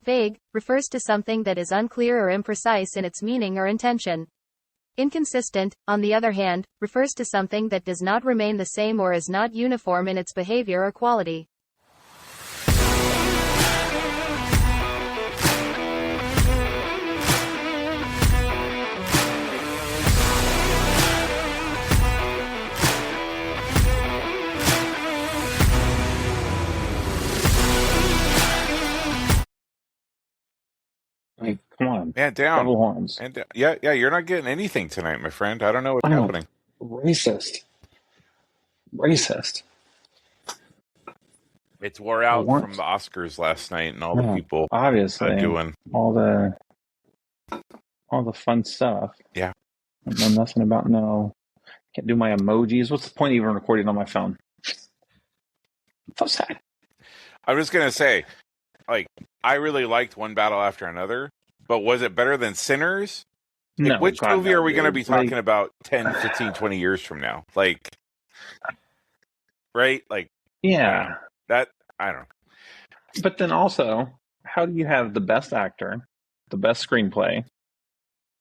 Vague refers to something that is unclear or imprecise in its meaning or intention. Inconsistent, on the other hand, refers to something that does not remain the same or is not uniform in its behavior or quality. Like, come on. Man, down. Double horns. And yeah, you're not getting anything tonight, my friend. I don't know what's happening. Racist. It's wore out from the Oscars last night and all the people obviously doing all the fun stuff. Yeah. I know nothing about can't do my emojis. What's the point of even recording on my phone? So sad. I was gonna say, like, I really liked One Battle After Another, but was it better than Sinners? Like, No, which God, movie no, are we going to be dude. talking Like- about 10, 15, 20 years from now? Like, right? Like, Yeah. that, I don't know. But then also, how do you have the best actor, the best screenplay,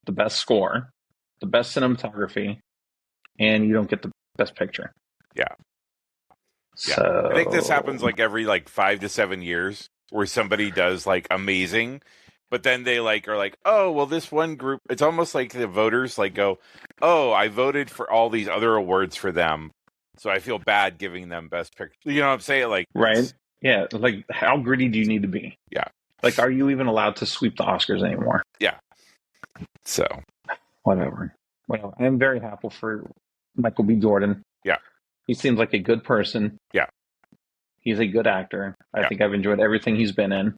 the best score, the best cinematography, and you don't get the best picture? Yeah. So I think this happens like every 5 to 7 years where somebody does like amazing, but then they are like, oh, well, this one group, it's almost like the voters go, oh, I voted for all these other awards for them, so I feel bad giving them best picture. You know what I'm saying? Like, right? Yeah. Like, how gritty do you need to be? Yeah. Like, are you even allowed to sweep the Oscars anymore? Yeah. So whatever. Well, I am very happy for Michael B. Jordan. Yeah. He seems like a good person. Yeah. He's a good actor. I think I've enjoyed everything he's been in.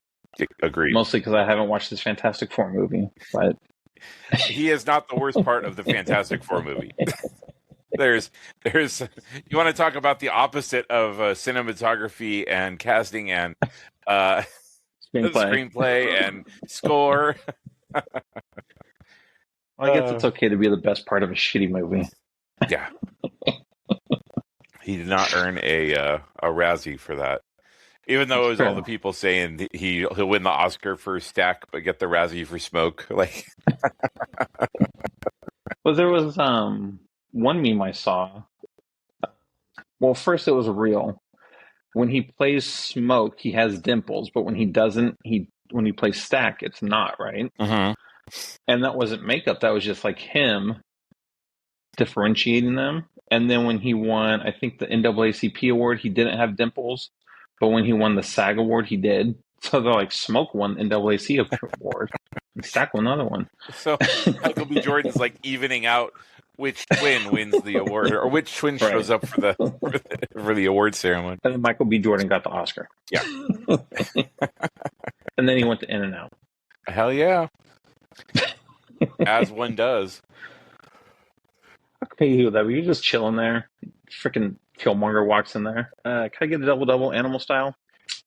Agreed. Mostly because I haven't watched this Fantastic Four movie, but he is not the worst part of the Fantastic Four movie. There's you want to talk about the opposite of cinematography and casting and screenplay and score. I guess it's okay to be the best part of a shitty movie. Yeah. He did not earn a Razzie for that. Even though it was all the people saying he'll win the Oscar for Stack, but get the Razzie for Smoke. Like, well, there was one meme I saw. Well, first it was real. When he plays Smoke, he has dimples, but when he doesn't, when he plays Stack, it's not, right? Mm-hmm. And that wasn't makeup. That was just like him differentiating them. And then when he won, I think the NAACP award, he didn't have dimples. But when he won the SAG award, he did. So they're like, Smoke won the NAACP award. And Stack won another one. So Michael B. Jordan's like evening out which twin wins the award or which twin shows up for the award ceremony. And then Michael B. Jordan got the Oscar. Yeah. And then he went to In-N-Out. Hell yeah. As one does. Okay, you that. You're just chilling there. Freaking Killmonger walks in there. Can I get a double animal style?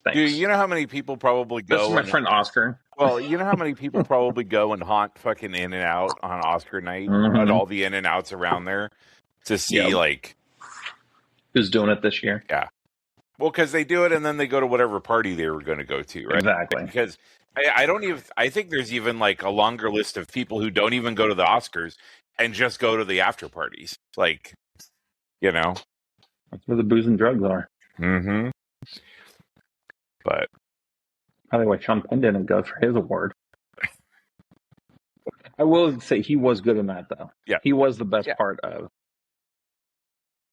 Thanks. Dude, you know how many people probably go? This is my friend Oscar. Well, you know how many people probably go and haunt fucking In-N-Out on Oscar night at all the In-N-Outs around there to see like who's doing it this year? Yeah. Well, because they do it and then they go to whatever party they were going to go to, right? Exactly. Because I think there's even like a longer list of people who don't even go to the Oscars and just go to the after parties. Like, you know. That's where the booze and drugs are. Mm-hmm. But by the way, Sean Penn didn't go for his award. I will say he was good in that, though. Yeah. He was the best part of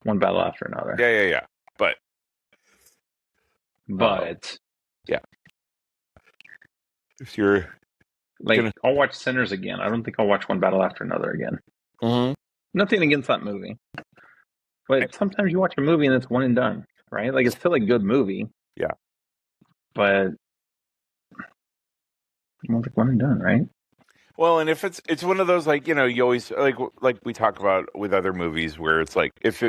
One Battle After Another. Yeah. But yeah. If you're I'll watch Sinners again. I don't think I'll watch One Battle After Another again. Mm-hmm. Nothing against that movie. But sometimes you watch a movie and it's one and done, right? Like, it's still a good movie. Yeah. But it's one and done, right? Well, and if it's one of those, like, you know, you always like we talk about with other movies where it's like if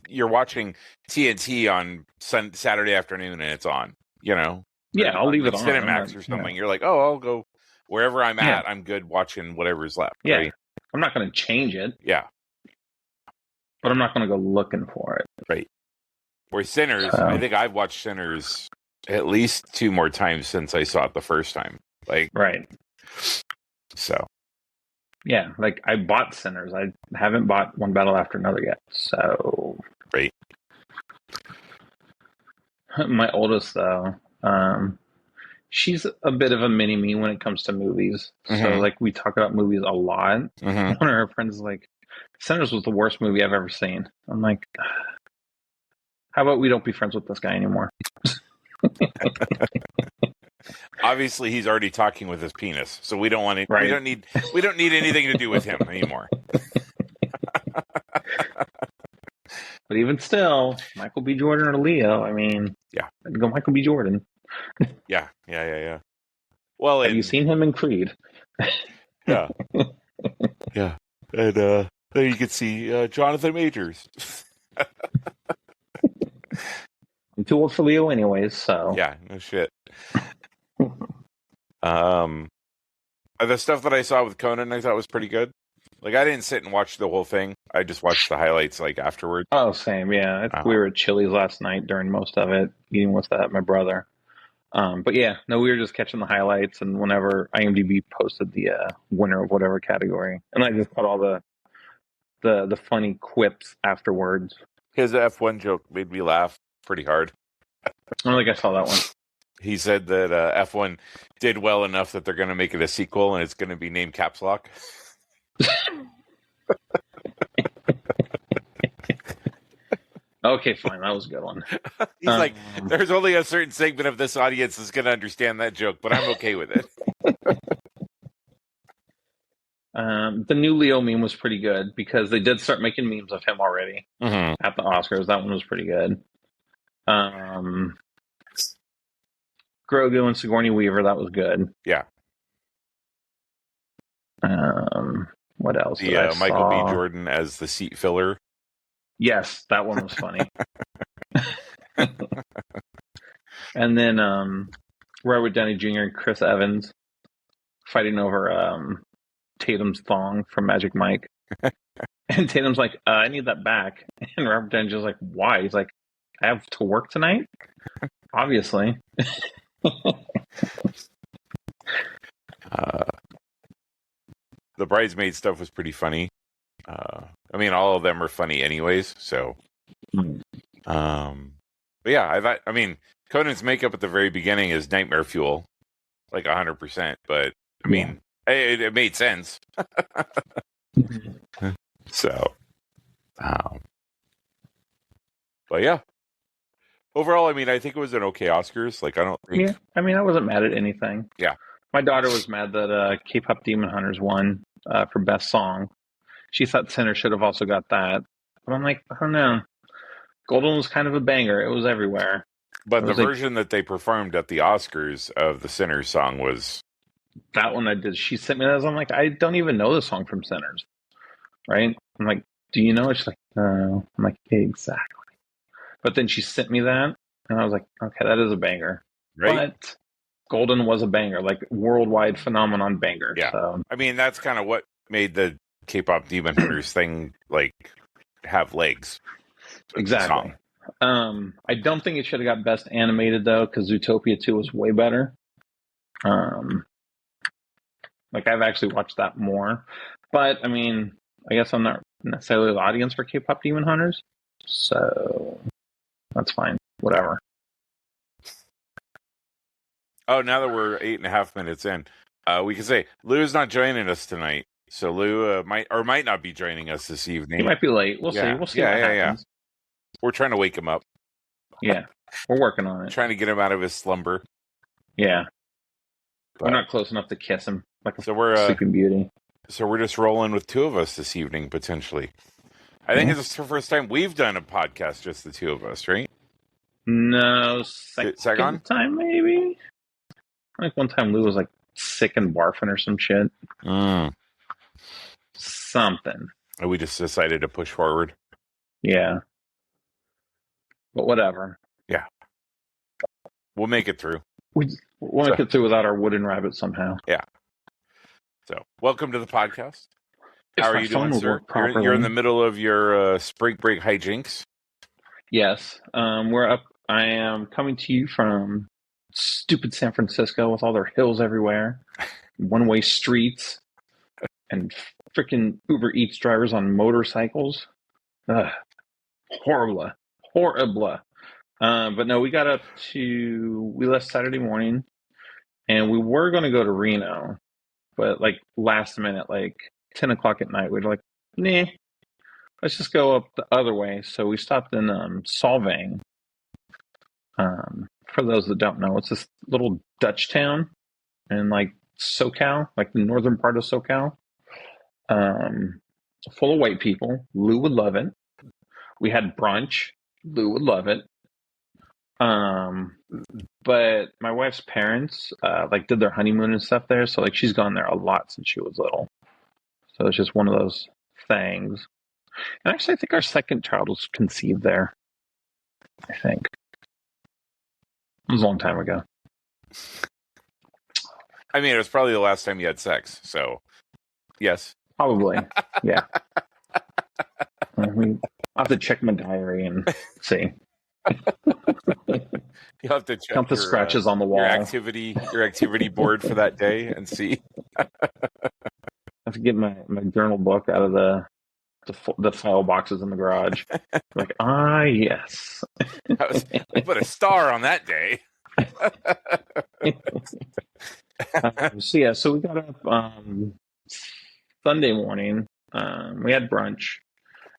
you're watching TNT on Saturday afternoon and it's on, you know, I'll leave it on Cinemax or something. You're like, oh, I'll go wherever I'm at. I'm good watching whatever's left. Yeah, right? I'm not going to change it. Yeah, but I'm not going to go looking for it. Right. Where Sinners, I think I've watched Sinners at least 2 more times since I saw it the first time. Like, Right. so. Yeah, like I bought Sinners. I haven't bought One Battle After Another yet. So Right. my oldest though, she's a bit of a mini me when it comes to movies. So Mhm. like we talk about movies a lot. Mhm. One of her friends is like, Sinners was the worst movie I've ever seen. I'm like, how about we don't be friends with this guy anymore? Obviously, he's already talking with his penis, so we don't want to. Right. We don't need anything to do with him anymore. But even still, Michael B. Jordan or Leo, I mean, Yeah. I'd go Michael B. Jordan. Yeah. Well, Have you seen him in Creed? Yeah. Yeah. And then you can see Jonathan Majors. I'm too old for Leo anyways, so. Yeah, no shit. The stuff that I saw with Conan, I thought was pretty good. Like, I didn't sit and watch the whole thing. I just watched the highlights, like, afterwards. Oh, same, yeah. I think we were at Chili's last night during most of it, eating with my brother. But yeah, no, we were just catching the highlights, and whenever IMDb posted the winner of whatever category, and I just caught all the funny quips afterwards. His F1 joke made me laugh pretty hard. I don't think I saw that one. He said that F1 did well enough that they're going to make it a sequel, and it's going to be named Caps Lock. Okay, fine. That was a good one. He's like, there's only a certain segment of this audience that's going to understand that joke, but I'm okay with it. The new Leo meme was pretty good because they did start making memes of him already Mm-hmm. at the Oscars. That one was pretty good. Grogu and Sigourney Weaver, that was good. Yeah. What else? The Michael B. Jordan as the seat filler. Yes, that one was funny. And then Robert Downey Jr. and Chris Evans fighting over Tatum's thong from Magic Mike. And Tatum's like, I need that back. And Robert Downey Jr.'s like, why? He's like, I have to work tonight? Obviously. The bridesmaid stuff was pretty funny. I mean, all of them are funny anyways. So, but yeah, I mean, Conan's makeup at the very beginning is nightmare fuel, like 100%. But I mean, it made sense. So, but yeah, overall, I mean, I think it was an okay Oscars. Like, I don't think. Yeah, I mean, I wasn't mad at anything. Yeah. My daughter was mad that K-pop Demon Hunters won for Best Song. She thought Sinner should have also got that. But I'm like, I don't know. Golden was kind of a banger. It was everywhere. But the version that they performed at the Oscars of the Sinners song was... That one I did. She sent me that. I'm like, I don't even know the song from Sinners. Right? I'm like, do you know it? She's like, no. I'm like, exactly. But then she sent me that. And I was like, okay, that is a banger. Right? But Golden was a banger. Like, worldwide phenomenon banger. Yeah. So. I mean, that's kind of what made the K-pop Demon Hunters thing, like, have legs. Exactly. I don't think it should have got Best Animated, though, because Zootopia 2 was way better. Like, I've actually watched that more. But, I mean, I guess I'm not necessarily the audience for K-pop Demon Hunters. So, that's fine. Whatever. Oh, now that we're 8.5 minutes in, we can say Lou is not joining us tonight. So Lou might not be joining us this evening. He might be late. We'll see. We'll see what happens. We're trying to wake him up. Yeah, we're working on it. Trying to get him out of his slumber. Yeah. We're not close enough to kiss him like we're Sleeping Beauty. So we're just rolling with two of us this evening, potentially. I think it's the first time we've done a podcast, just the two of us, right? No, second time maybe? I think one time Lou was like sick and barfing or some shit. Something. And we just decided to push forward. Yeah. But whatever. Yeah. We'll make it through. We'll make it through without our wooden rabbit somehow. Yeah. So, welcome to the podcast. How are you doing, sir? You're in the middle of your spring break hijinks. Yes. We're up. I am coming to you from stupid San Francisco with all their hills everywhere, one-way streets, and freaking Uber Eats drivers on motorcycles. Ugh, horrible. Horrible. But no, we left Saturday morning, and we were going to go to Reno, but like last minute, like 10 o'clock at night, we were like, nah, let's just go up the other way. So we stopped in Solvang. For those that don't know, it's this little Dutch town in like SoCal, like the northern part of SoCal. Full of white people. Lou would love it. We had brunch. Lou would love it. But my wife's parents like did their honeymoon and stuff there, so like she's gone there a lot since she was little. So it's just one of those things. And actually, I think our second child was conceived there. I think it was a long time ago. I mean, it was probably the last time you had sex, so yes, probably, yeah. I'll have to check my diary and see. You'll have to check count the scratches on the wall. Your activity board for that day and see. I have to get my journal book out of the file boxes in the garage. Like, yes. I put a star on that day. So we got up Sunday morning. We had brunch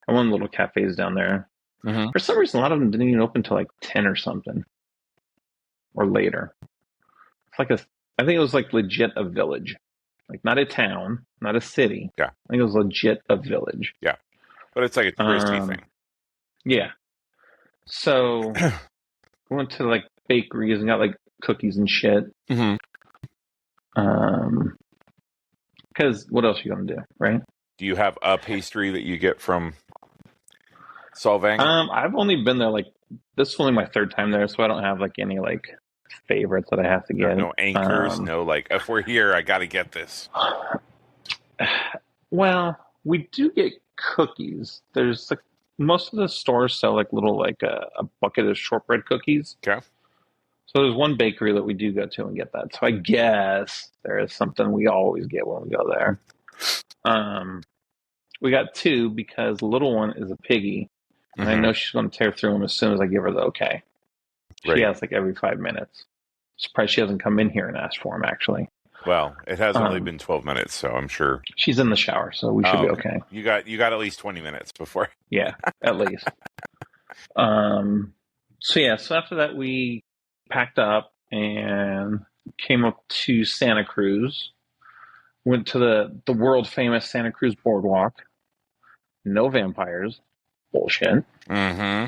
at one of the little cafes down there. Mm-hmm. For some reason, a lot of them didn't even open till like 10 or something, or later. It's like I think it was like legit a village, like not a town, not a city. Yeah, I think it was legit a village. Yeah, but it's like a touristy thing. Yeah. So we went to like bakeries and got like cookies and shit. Mm-hmm. Because what else are you gonna do, right? Do you have a pastry that you get from Solvang? I've only been there like this is only my third time there, so I don't have like any like favorites that I have to get. No anchors, no like if we're here, I got to get this. Well, we do get cookies. There's like most of the stores sell like little like a bucket of shortbread cookies. Okay. So there's one bakery that we do go to and get that. So I guess there is something we always get when we go there. We got two because the little one is a piggy. And I know she's going to tear through them as soon as I give her the okay. Right. She asks like every 5 minutes. Surprised she hasn't come in here and asked for them, actually. Well, it has only been 12 minutes, so I'm sure. She's in the shower, so we should be okay. You got at least 20 minutes before. Yeah, at least. So after that, we packed up and came up to Santa Cruz. Went to the world-famous Santa Cruz boardwalk. No vampires. Bullshit. Mm-hmm.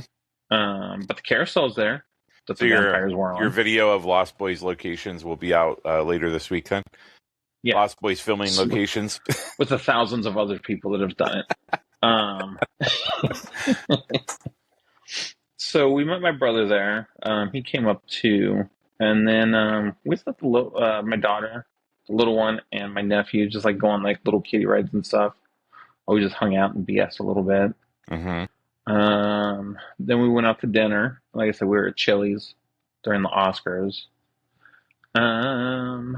But the carousel's there. That the vampires were on. Your video of Lost Boys locations will be out later this week then? Yeah. Lost Boys filming locations. With the thousands of other people that have done it. So we met my brother there. He came up too. And then we let my daughter, the little one, and my nephew just like go on like little kiddie rides and stuff. We just hung out and BS a little bit. Mm-hmm. Then we went out to dinner. Like I said, we were at Chili's during the Oscars. And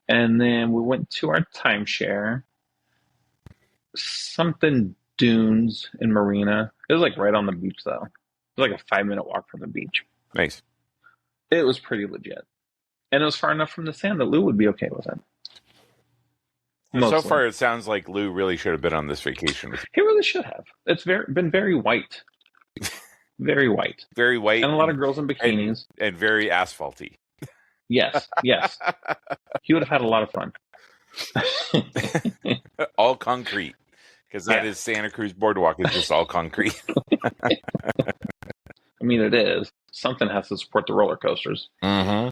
then we went to our timeshare. Something Dunes in Marina. It was like right on the beach though. It was like a 5-minute walk from the beach. Nice. It was pretty legit. And it was far enough from the sand that Lou would be okay with it. Mostly. So far, it sounds like Lou really should have been on this vacation with you. He really should have. It's been very white. Very white. Very white. And a lot of girls in bikinis. And very asphalty. Yes. He would have had a lot of fun. All concrete. Because that is Santa Cruz Boardwalk. It's just all concrete. I mean, it is. Something has to support the roller coasters. Mm-hmm.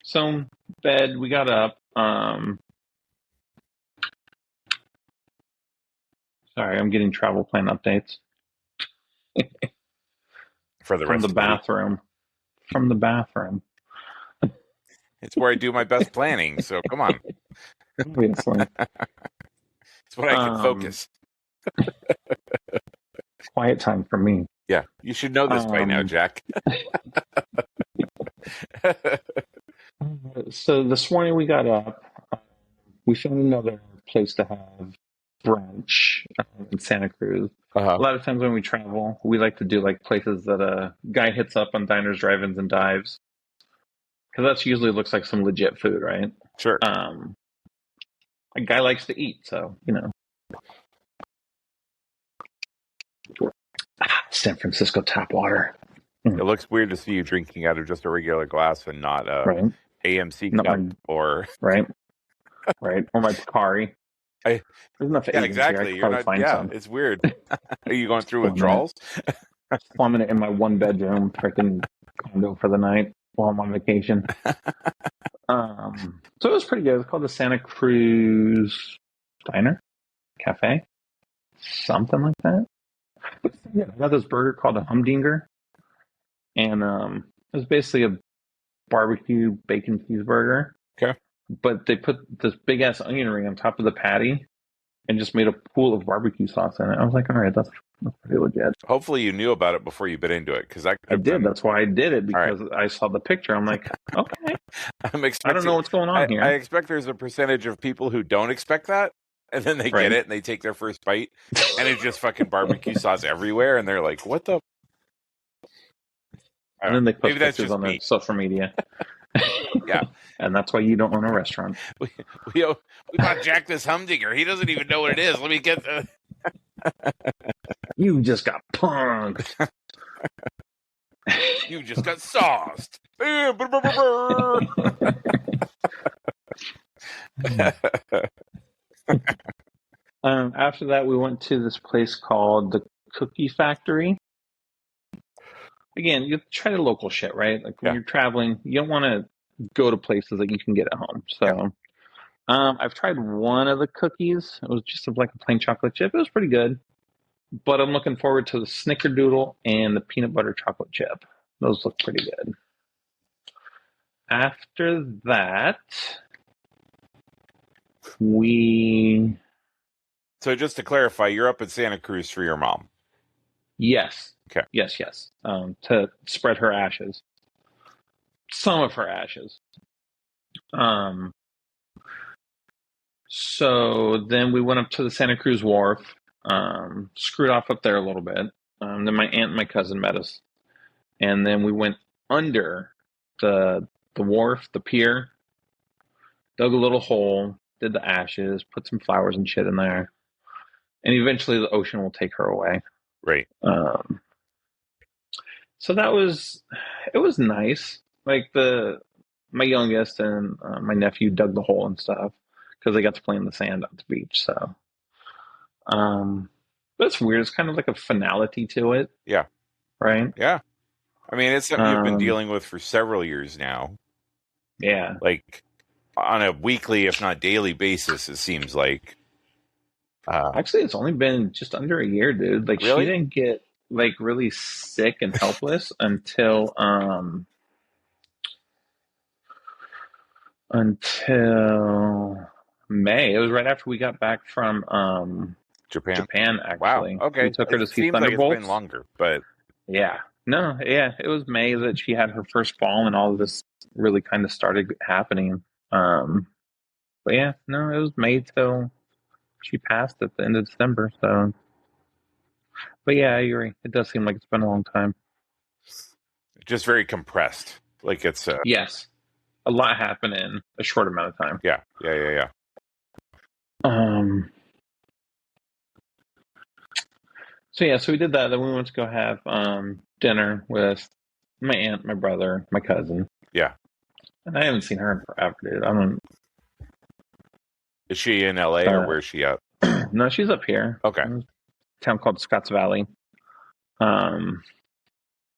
So, bed, we got up. Sorry, I'm getting travel plan updates. For the from the bathroom. From the bathroom. It's where I do my best planning, so come on. Obviously. It's when I can focus. Quiet time for me. Yeah, you should know this by now, Jack. So this morning we got up. We found another place to have brunch in Santa Cruz. A lot of times when we travel, we like to do like places that a guy hits up on diners, drive-ins, and dives, because that's usually looks like some legit food, right? Sure. A guy likes to eat, so San Francisco tap water. It looks weird to see you drinking out of just a regular glass and not a Right. AMC Not cup my- or Right. Right. Or my Picari. There's enough yeah, Asians exactly. here. I You're could probably not. find Yeah, some. it's weird. Are you going through Plumbing withdrawals? Plumbing it in my one bedroom freaking condo for the night while I'm on vacation. So it was pretty good. It's called the Santa Cruz Diner Cafe, something like that. But yeah, I got this burger called a humdinger, and it was basically a barbecue bacon cheeseburger. Okay. But they put this big ass onion ring on top of the patty and just made a pool of barbecue sauce in it. I was like, all right, that's pretty legit. Hopefully, you knew about it before you bit into it, because I did. That's why I did it, because I saw the picture. I'm like, okay. I'm expecting. I don't know what's going on here. I expect there's a percentage of people who don't expect that, and then they get it and they take their first bite, and it's just fucking barbecue sauce everywhere, and they're like, "What the?" And then they post Maybe that's pictures just on their me. social media. Yeah. And that's why you don't own a restaurant. We bought Jack this humdinger. He doesn't even know what it is. Let me get the. You just got punked. You just got sauced. After that, we went to this place called the Cookie Factory. Again, you try the local shit, right? Like when you're traveling, you don't want to go to places that you can get at home. So I've tried one of the cookies. It was just like a plain chocolate chip. It was pretty good. But I'm looking forward to the snickerdoodle and the peanut butter chocolate chip. Those look pretty good. After that, So just to clarify, you're up at Santa Cruz for your mom. Yes. Okay. Yes. To spread her ashes. Some of her ashes. So then we went up to the Santa Cruz wharf, screwed off up there a little bit. Then my aunt and my cousin met us. And then we went under the wharf, the pier, dug a little hole, did the ashes, put some flowers and shit in there. And eventually the ocean will take her away. Right. So it was nice. Like my youngest and my nephew dug the hole and stuff because they got to play in the sand at the beach. So, but it's weird. It's kind of like a finality to it. Yeah. Right. Yeah. I mean, it's something you've been dealing with for several years now. Yeah. Like on a weekly, if not daily basis, it seems like. Actually, it's only been just under a year, dude. Like really? She didn't get like really sick and helpless until May. It was right after we got back from Japan, actually. Wow. Okay. We took her to see seems Thunderbolts. Like it's been longer, but yeah. No, yeah. It was May that she had her first fall and all of this really kind of started happening. But yeah, no, it was May till she passed at the end of December, so. But yeah, I agree. It does seem like it's been a long time. Just very compressed. Like it's yes. A lot happened in a short amount of time. Yeah. So we did that. Then we went to go have dinner with my aunt, my brother, my cousin. Yeah. And I haven't seen her in forever, dude. Is she in LA or where's she at? No, she's up here. Okay. A town called Scotts Valley. Well,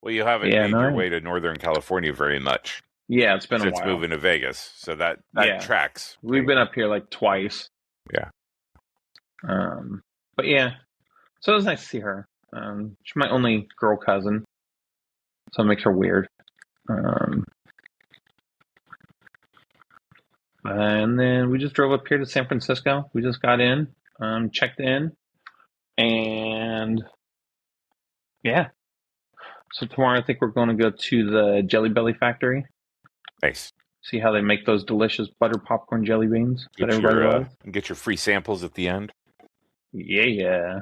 you haven't made your way to Northern California very much. Yeah, it's been a while. Since moving to Vegas, so that tracks. We've been up here like twice. Yeah. But yeah, so it was nice to see her. She's my only girl cousin, so it makes her weird. And then we just drove up here to San Francisco. We just got in, checked in, and yeah. So tomorrow I think we're going to go to the Jelly Belly factory. Nice. See how they make those delicious butter popcorn jelly beans that everybody loves? Get your free samples at the end. Yeah.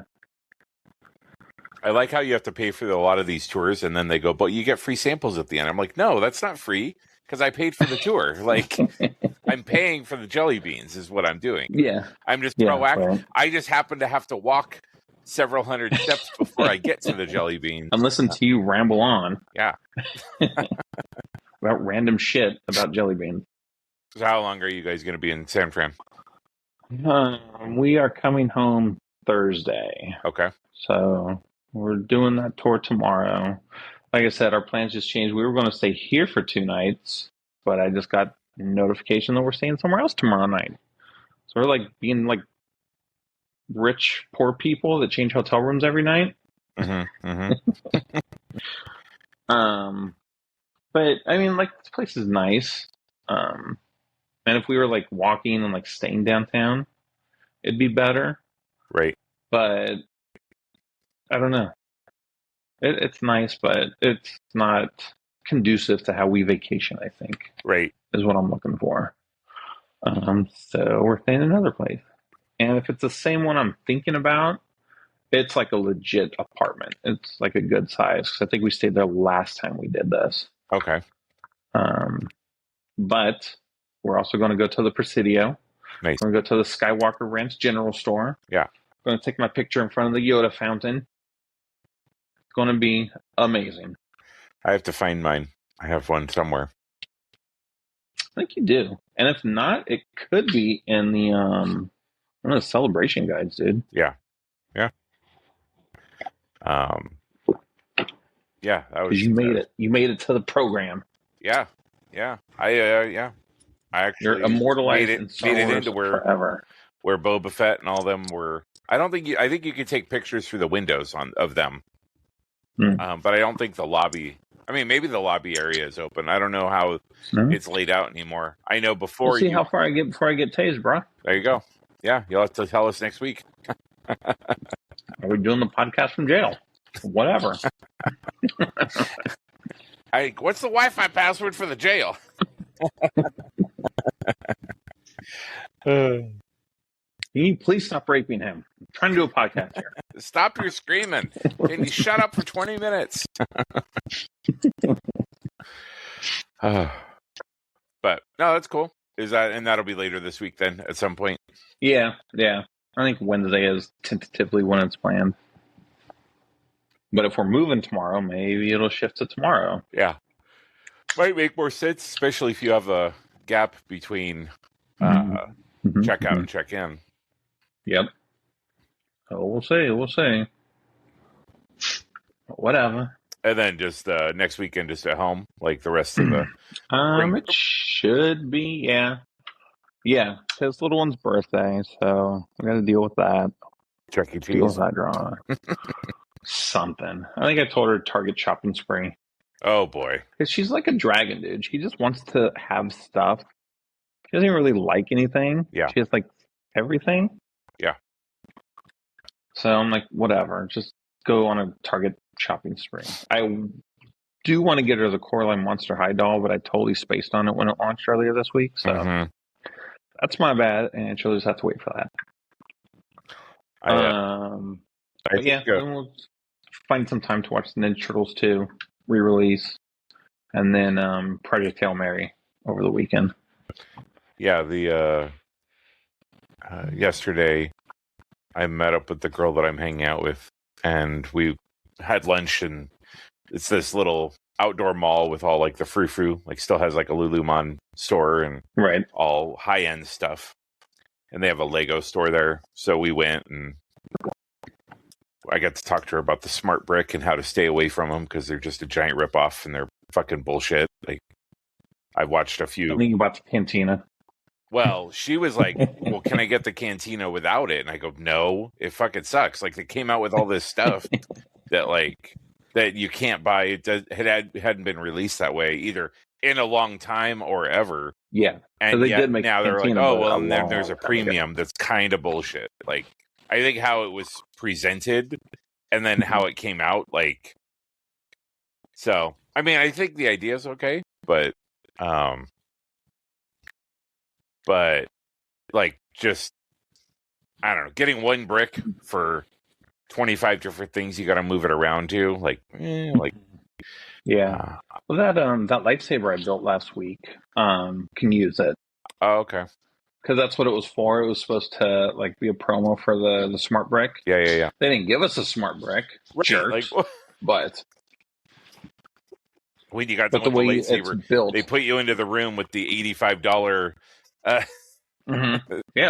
I like how you have to pay for a lot of these tours, and then they go, but you get free samples at the end. I'm like, no, that's not free, because I paid for the tour. Like, I'm paying for the jelly beans is what I'm doing. Yeah. I'm just Yeah, proactive. right. I just happen to have to walk several hundred steps before I get to the jelly beans. And listen to you ramble on. Yeah. About random shit about jelly beans. So how long are you guys going to be in San Fran? We are coming home Thursday. Okay. So we're doing that tour tomorrow. Like I said, our plans just changed. We were going to stay here for 2 nights, but I just got notification that we're staying somewhere else tomorrow night. So we're like being like rich, poor people that change hotel rooms every night. Mm-hmm, mm-hmm. But I mean, like, this place is nice. And if we were like walking and like staying downtown, it'd be better. Right. But I don't know. It's nice, but it's not conducive to how we vacation, I think. Right. Is what I'm looking for. So we're staying in another place. And if it's the same one I'm thinking about, it's like a legit apartment. It's like a good size. 'Cause I think we stayed there last time we did this. Okay. But we're also going to go to the Presidio. Nice. We're going to go to the Skywalker Ranch General Store. Yeah. I'm going to take my picture in front of the Yoda fountain. It's going to be amazing. I have to find mine. I have one somewhere. I think you do. And if not, it could be in the one of the celebration guides, dude. Yeah. Yeah. Yeah, that was. You made it. You made it to the program. Yeah. Yeah. I actually You're immortalized made in Star it Wars into forever. Where Boba Fett and all them were. I think you could take pictures through the windows of them. But I don't think the lobby. I mean, maybe the lobby area is open. I don't know how it's laid out anymore. I know before. We'll see how far I get before I get tased, bro. There you go. Yeah, you'll have to tell us next week. Are we doing the podcast from jail? Whatever. What's the Wi-Fi password for the jail? Please stop raping him. I'm trying to do a podcast here. Stop your screaming. Can you shut up for 20 minutes? But no, that's cool. And that'll be later this week then at some point? Yeah. I think Wednesday is tentatively when it's planned. But if we're moving tomorrow, maybe it'll shift to tomorrow. Yeah. Might make more sense, especially if you have a gap between checkout and check-in. Yep. So we'll see. Whatever. And then just next weekend just at home, like the rest of the... It should be, yeah. Yeah, his little one's birthday, so I got to deal with that. Chuck E. Cheese. Deal with that drama. Something. I think I told her Target shopping spree. Oh, boy. Because she's like a dragon, dude. She just wants to have stuff. She doesn't really like anything. Yeah. She has like everything. Yeah. So I'm like, whatever. Just go on a Target shopping spree. I do want to get her the Coraline Monster High doll, but I totally spaced on it when it launched earlier this week. So that's my bad, and she'll just have to wait for that. We'll find some time to watch the Ninja Turtles 2 re-release, and then Project Hail Mary over the weekend. Yeah, yesterday I met up with the girl that I'm hanging out with, and we had lunch, and it's this little outdoor mall with all like the frou-frou, like still has like a Lululemon store and all high-end stuff. And they have a Lego store there. So we went, and I got to talk to her about the smart brick and how to stay away from them because they're just a giant ripoff and they're fucking bullshit. Like, I watched a few. I think about the Cantina. Well, she was like, well, can I get the Cantina without it? And I go, no, it fucking sucks. Like, they came out with all this stuff that you can't buy. It hadn't been released that way either in a long time or ever. Yeah. And they did make now they're like, Cantina, oh, well, there's a premium ago. that's kind of bullshit. Like, I think how it was presented and then how it came out, like, so, I mean, I think the idea is okay, but But like, just, I don't know, getting one brick for 25 different things you got to move it around to, Yeah. Well, that lightsaber I built last week can use it. Oh, okay. Because that's what it was for. It was supposed to like be a promo for the smart brick. Yeah. They didn't give us a smart brick, Right, jerks. But when you got the the way lightsaber, it's built, they put you into the room with the $85. Yeah,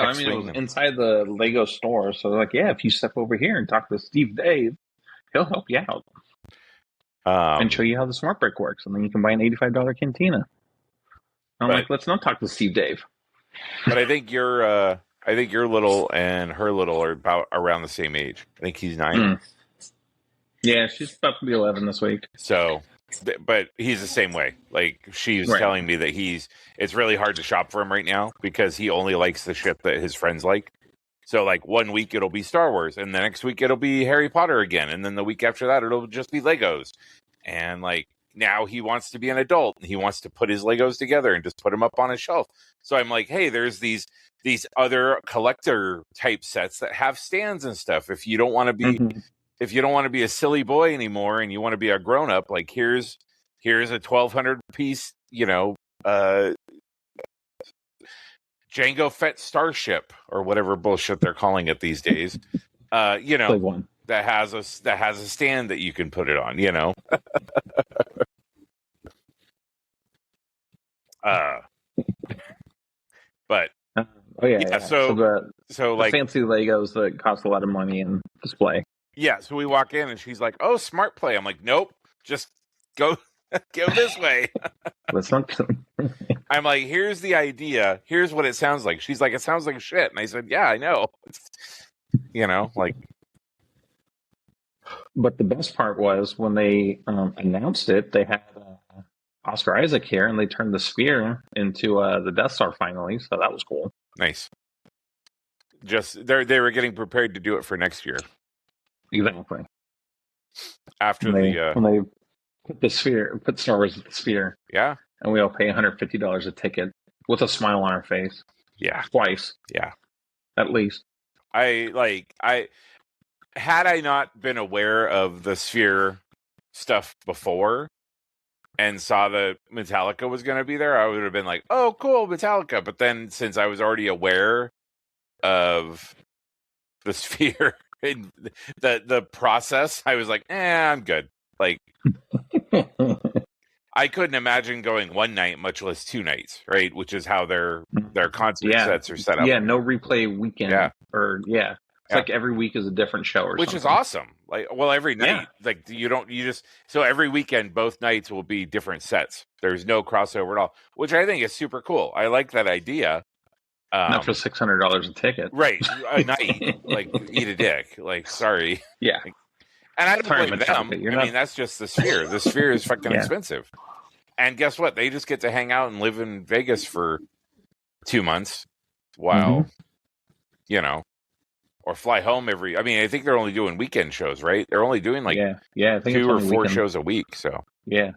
I mean, it was inside the Lego store. So like, yeah, if you step over here and talk to Steve Dave, he'll help you out and show you how the smart brick works, and then you can buy an $85 cantina. I'm like, let's not talk to Steve Dave. But I think your little and her little are about around the same age. I think he's 9. Yeah, she's about to be 11 this week. So, but he's the same way. Like, she's telling me that it's really hard to shop for him right now because he only likes the shit that his friends like. So, like, one week it'll be Star Wars, and the next week it'll be Harry Potter again, and then the week after that it'll just be Legos. And like, now he wants to be an adult and he wants to put his Legos together and just put them up on his shelf. So I'm like, hey, there's these other collector type sets that have stands and stuff. If you don't want to be if you don't want to be a silly boy anymore and you want to be a grown up, like, here's a 1,200 piece, Jango Fett starship or whatever bullshit they're calling it these days. One. that has a stand that you can put it on, but so the fancy Legos that cost a lot of money and display. Yeah, so we walk in and she's like, "Oh, smart play." I'm like, "Nope, just go this way." I'm like, "Here's the idea. Here's what it sounds like." She's like, "It sounds like shit." And I said, "Yeah, I know." Like. But the best part was when they announced it, they had Oscar Isaac here, and they turned the sphere into the Death Star finally. So that was cool. Nice. Just they were getting prepared to do it for next year. Exactly. After when they put Star Wars at the sphere. Yeah. And we all pay $150 a ticket with a smile on our face. Yeah. Twice. Yeah. At least. Had I not been aware of the sphere stuff before and saw that Metallica was going to be there, I would have been like, "Oh, cool, Metallica." But then since I was already aware of the sphere and the process, I was like, I'm good. Like, I couldn't imagine going one night, much less 2 nights, right? Which is how their concert sets are set up. Yeah, no replay weekend. Yeah. It's like every week is a different show or which something. Is awesome. Like, well, every night, like so every weekend, both nights will be different sets. There's no crossover at all, which I think is super cool. I like that idea. Not for $600 a ticket. Right. A night. Like, eat a dick. Like, sorry. Yeah. And I don't blame them. I mean, that's just the sphere. The sphere is fucking expensive. And guess what? They just get to hang out and live in Vegas for 2 months while, or fly home I mean, I think they're only doing weekend shows, right? They're only doing like I think 2 or 4 shows a week. So, yeah.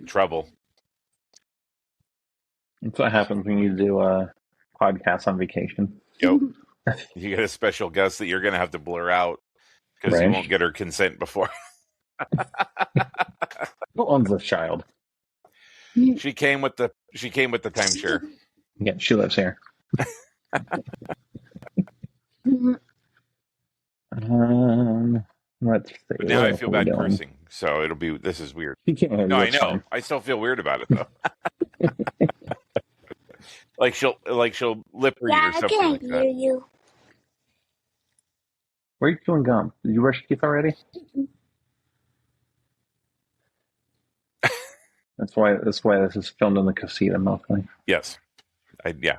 Trouble. That's what happens when you do a podcast on vacation. Yep. You get a special guest that you're going to have to blur out because you won't get her consent before. Who owns this child? She came with the timeshare. Yeah, she lives here. Let's see. But now I feel bad cursing, so this is weird. You can't hear no, I know. Fine. I still feel weird about it though. like she'll lip read or something. I can't hear you. Where are you chewing gum? Did you brush your teeth already? That's why this is filmed in the casita mostly. Yes. Yeah.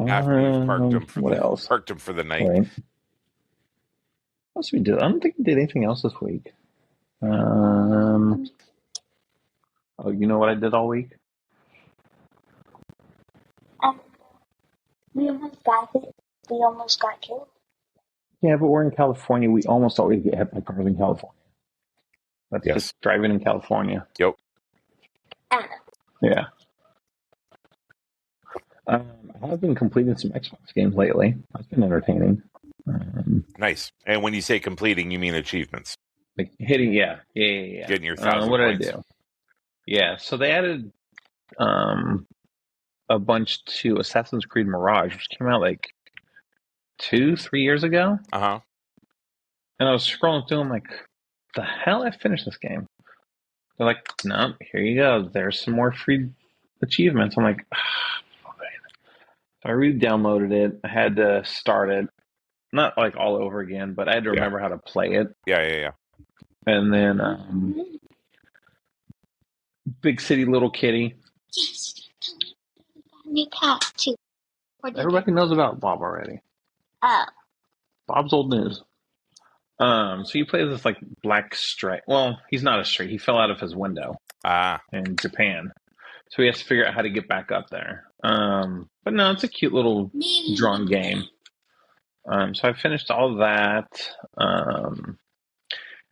After you've parked him for the night. Right. What else we did? I don't think we did anything else this week. Oh, you know what I did all week? We almost got it. We almost got killed. Yeah, but we're in California. We almost always get hit by cars in California. That's just driving in California. Yep. Yeah. I have been completing some Xbox games lately. That's been entertaining. Nice. And when you say completing, you mean achievements. Like hitting, yeah. Getting your 1,000 what points. did I do? Yeah, so they added a bunch to Assassin's Creed Mirage, which came out like 2-3 years ago. Uh-huh. And I was scrolling through, I'm like, the hell, I finished this game. They're like, no, here you go. There's some more free achievements. I'm like, I re-downloaded it. I had to start it. Not like all over again, but I had to remember how to play it. Yeah. And then Big City Little Kitty. Yes. New cat too. Everybody knows about Bob already. Oh. Bob's old news. So you play this like black stray. Well, he's not a stray. He fell out of his window in Japan. So he has to figure out how to get back up there. But no, it's a cute little drawn game. So I finished all of that.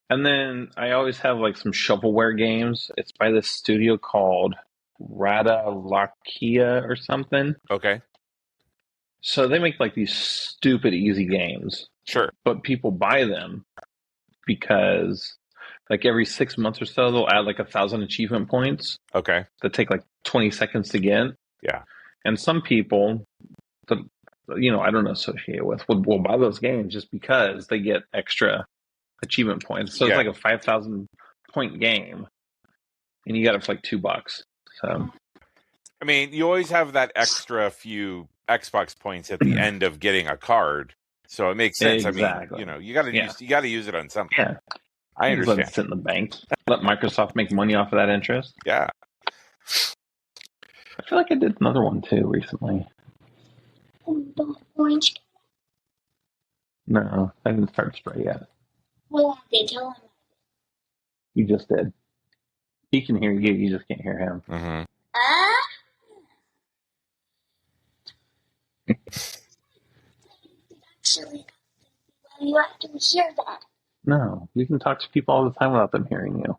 And then I always have like some shovelware games. It's by this studio called Rada Lakia or something. Okay. So they make like these stupid easy games. Sure. But people buy them because like every 6 months or so, they'll add like 1,000 achievement points. Okay. That take like 20 seconds to get. Yeah. And some people that, I don't associate with will buy those games just because they get extra achievement points. So it's like a 5,000 point game and you got it for like $2. So, I mean, you always have that extra few Xbox points at the end of getting a card. So it makes sense. Exactly. I mean, you got to use it on something. Yeah. I understand. Let it sit in the bank. Let Microsoft make money off of that interest. Yeah. I feel like I did another one too recently. Orange. No, I didn't start Stray yet. Well, they tell him. You just did. He can hear you. You just can't hear him. Mm-hmm. Actually, you have to hear that. No, you can talk to people all the time without them hearing you.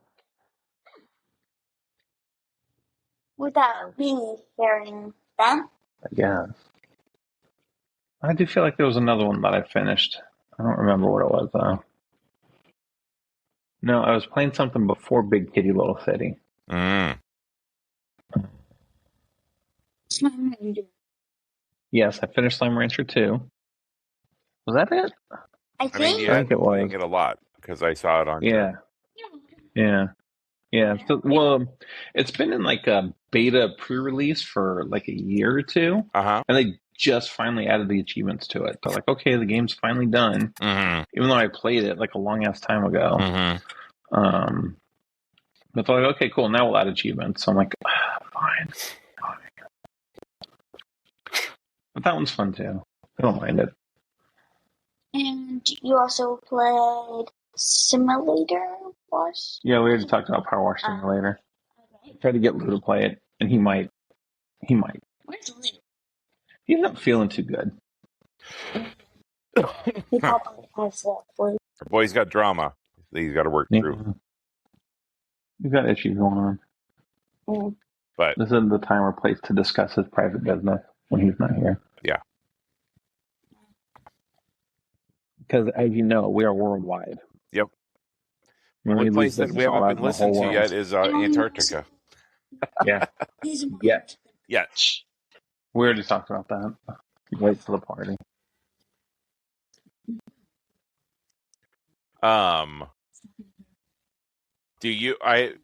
Without me hearing them? Yeah. I do feel like there was another one that I finished. I don't remember what it was, though. No, I was playing something before Big Kitty Little City. Mm. Slime Rancher. Yes, I finished Slime Rancher 2. Was that it? I think it was. I get a lot because I saw it on. Yeah. So, well, it's been in like a beta pre-release for like a year or two. Uh-huh. And they just finally added the achievements to it. They're like, okay, the game's finally done. Mm-hmm. Even though I played it like a long ass time ago. Mm-hmm. But they're like, okay, cool, now we'll add achievements. So I'm like, fine. But that one's fun too. I don't mind it. And you also played Simulator Wash? Yeah, we already talked about Power Wash Simulator. Okay. Tried to get Lou to play it, and he might. Where's Lou? He's not feeling too good. He probably has that flu. The boy's got drama that he's got to work through. He's got issues going on. Mm. But this isn't the time or place to discuss his private business when he's not here. Yeah. Because, as you know, we are worldwide. Yep. One place that we haven't been listening to yet is Antarctica. Yeah. Yet. Yeah. We already talked about that. Wait for the party.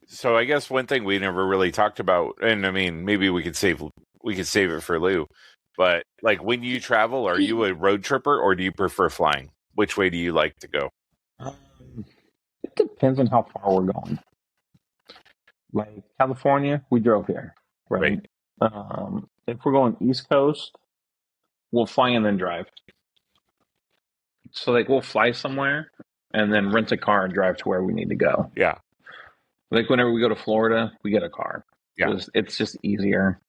So I guess one thing we never really talked about, and I mean, maybe we could save it for Lou, but like when you travel, are you a road tripper or do you prefer flying? Which way do you like to go? It depends on how far we're going. Like California, we drove here, right? If we're going East Coast, we'll fly and then drive. So like we'll fly somewhere and then rent a car and drive to where we need to go. Yeah. Like whenever we go to Florida, we get a car. Yeah. It's just easier.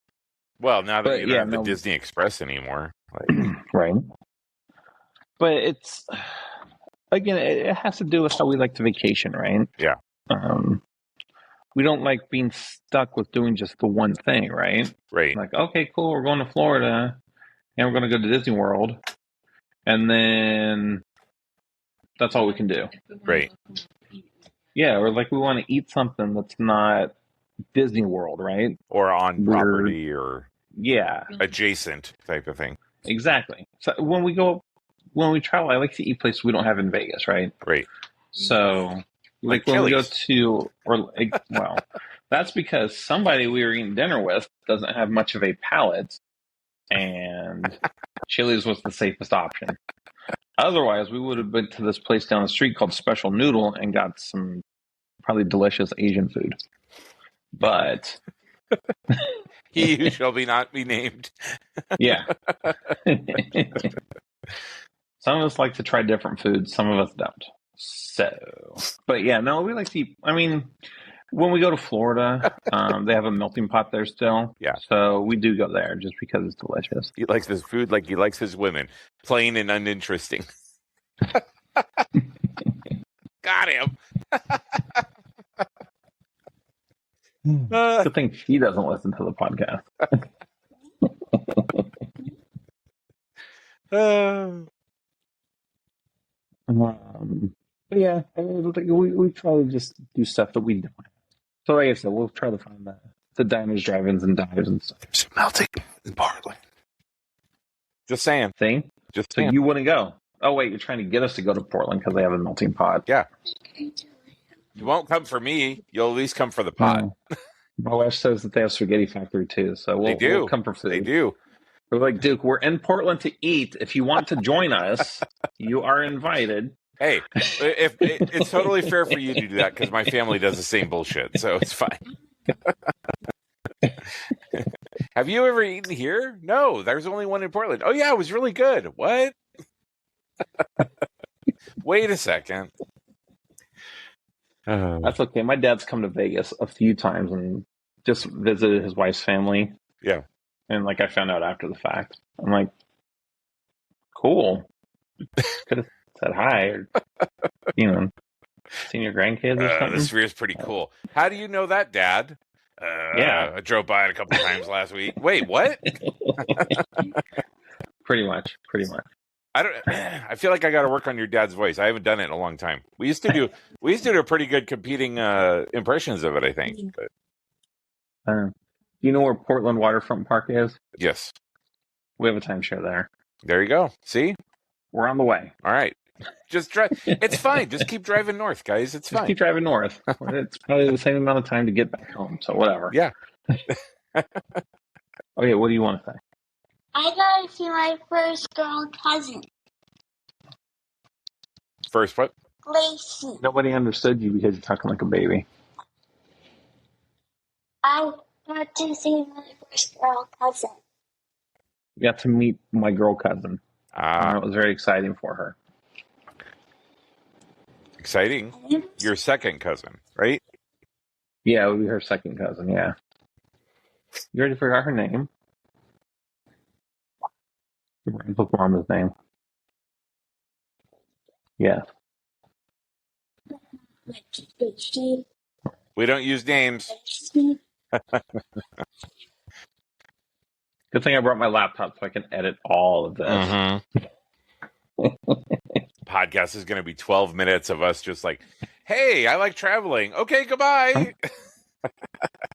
Well, now that you don't have the Disney Express anymore. Right. But again, it has to do with how we like to vacation, right? Yeah. We don't like being stuck with doing just the one thing, right? Right. Like, okay, cool, we're going to Florida, and we're going to go to Disney World, and then that's all we can do. Right. Yeah, or like we want to eat something that's not Disney World, right? Or on property or Yeah, adjacent type of thing. exactly. So when we travel, I like to eat places we don't have in Vegas, right? Right. So Like when we go Chili's. well, that's because somebody we were eating dinner with doesn't have much of a palate, and Chili's was the safest option. Otherwise, we would have been to this place down the street called Special Noodle and got some probably delicious Asian food. But He who shall not be named. yeah. Some of us like to try different foods, some of us don't. So, but yeah, no, we like to eat. I mean, when we go to Florida, they have a melting pot there still. Yeah. So we do go there just because it's delicious. He likes his food like he likes his women. Plain and uninteresting. Got him. Good thing she doesn't listen to the podcast. But yeah, we try to just do stuff that we don't have. So like I said, we'll try to find the diners, drive-ins, and dives and stuff. There's melting in Portland. Just saying. See? Just So saying. you wouldn't go. Oh, wait, you're trying to get us to go to Portland because they have a melting pot. Yeah. You won't come for me. You'll at least come for the pot. My wife says that they have Spaghetti Factory too, so They do. we'll come for food. They do. We're like, Duke, we're in Portland to eat. If you want to join us, you are invited. Hey, if it's totally fair for you to do that because my family does the same bullshit, so it's fine. Have you ever eaten here? No, there's only one in Portland. Oh yeah, it was really good. What? Wait a second. That's okay. My dad's come to Vegas a few times and just visited his wife's family. Yeah. And like I found out after the fact. I'm like, cool. Could have said hi or seen your grandkids or something. The sphere is pretty cool. How do you know that, Dad? Yeah. I drove by it a couple times last week. Wait, what? Pretty much. I feel like I got to work on your dad's voice. I haven't done it in a long time. We used to do a pretty good competing impressions of it, I think. But Do you know where Portland Waterfront Park is? yes. We have a timeshare there. There you go. See? We're on the way. All right. Just drive. It's fine. Just keep driving north, guys. It's Just fine. keep driving north. It's probably the same amount of time to get back home, so whatever. Yeah. Okay, what do you want to say? I gotta see my first girl cousin, First, what? Lacey. Nobody understood you because you're talking like a baby. I got to see my first girl cousin. You got to meet my girl cousin. It was very exciting for her. Exciting. Your second cousin, right? Yeah, it would be her second cousin, yeah. You already forgot her name? Look Mama's name. Yes. Lacey. We don't use names. Lacey. Good thing I brought my laptop so I can edit all of this. Podcast is going to be 12 minutes of us just like, hey, I like traveling. Okay, goodbye.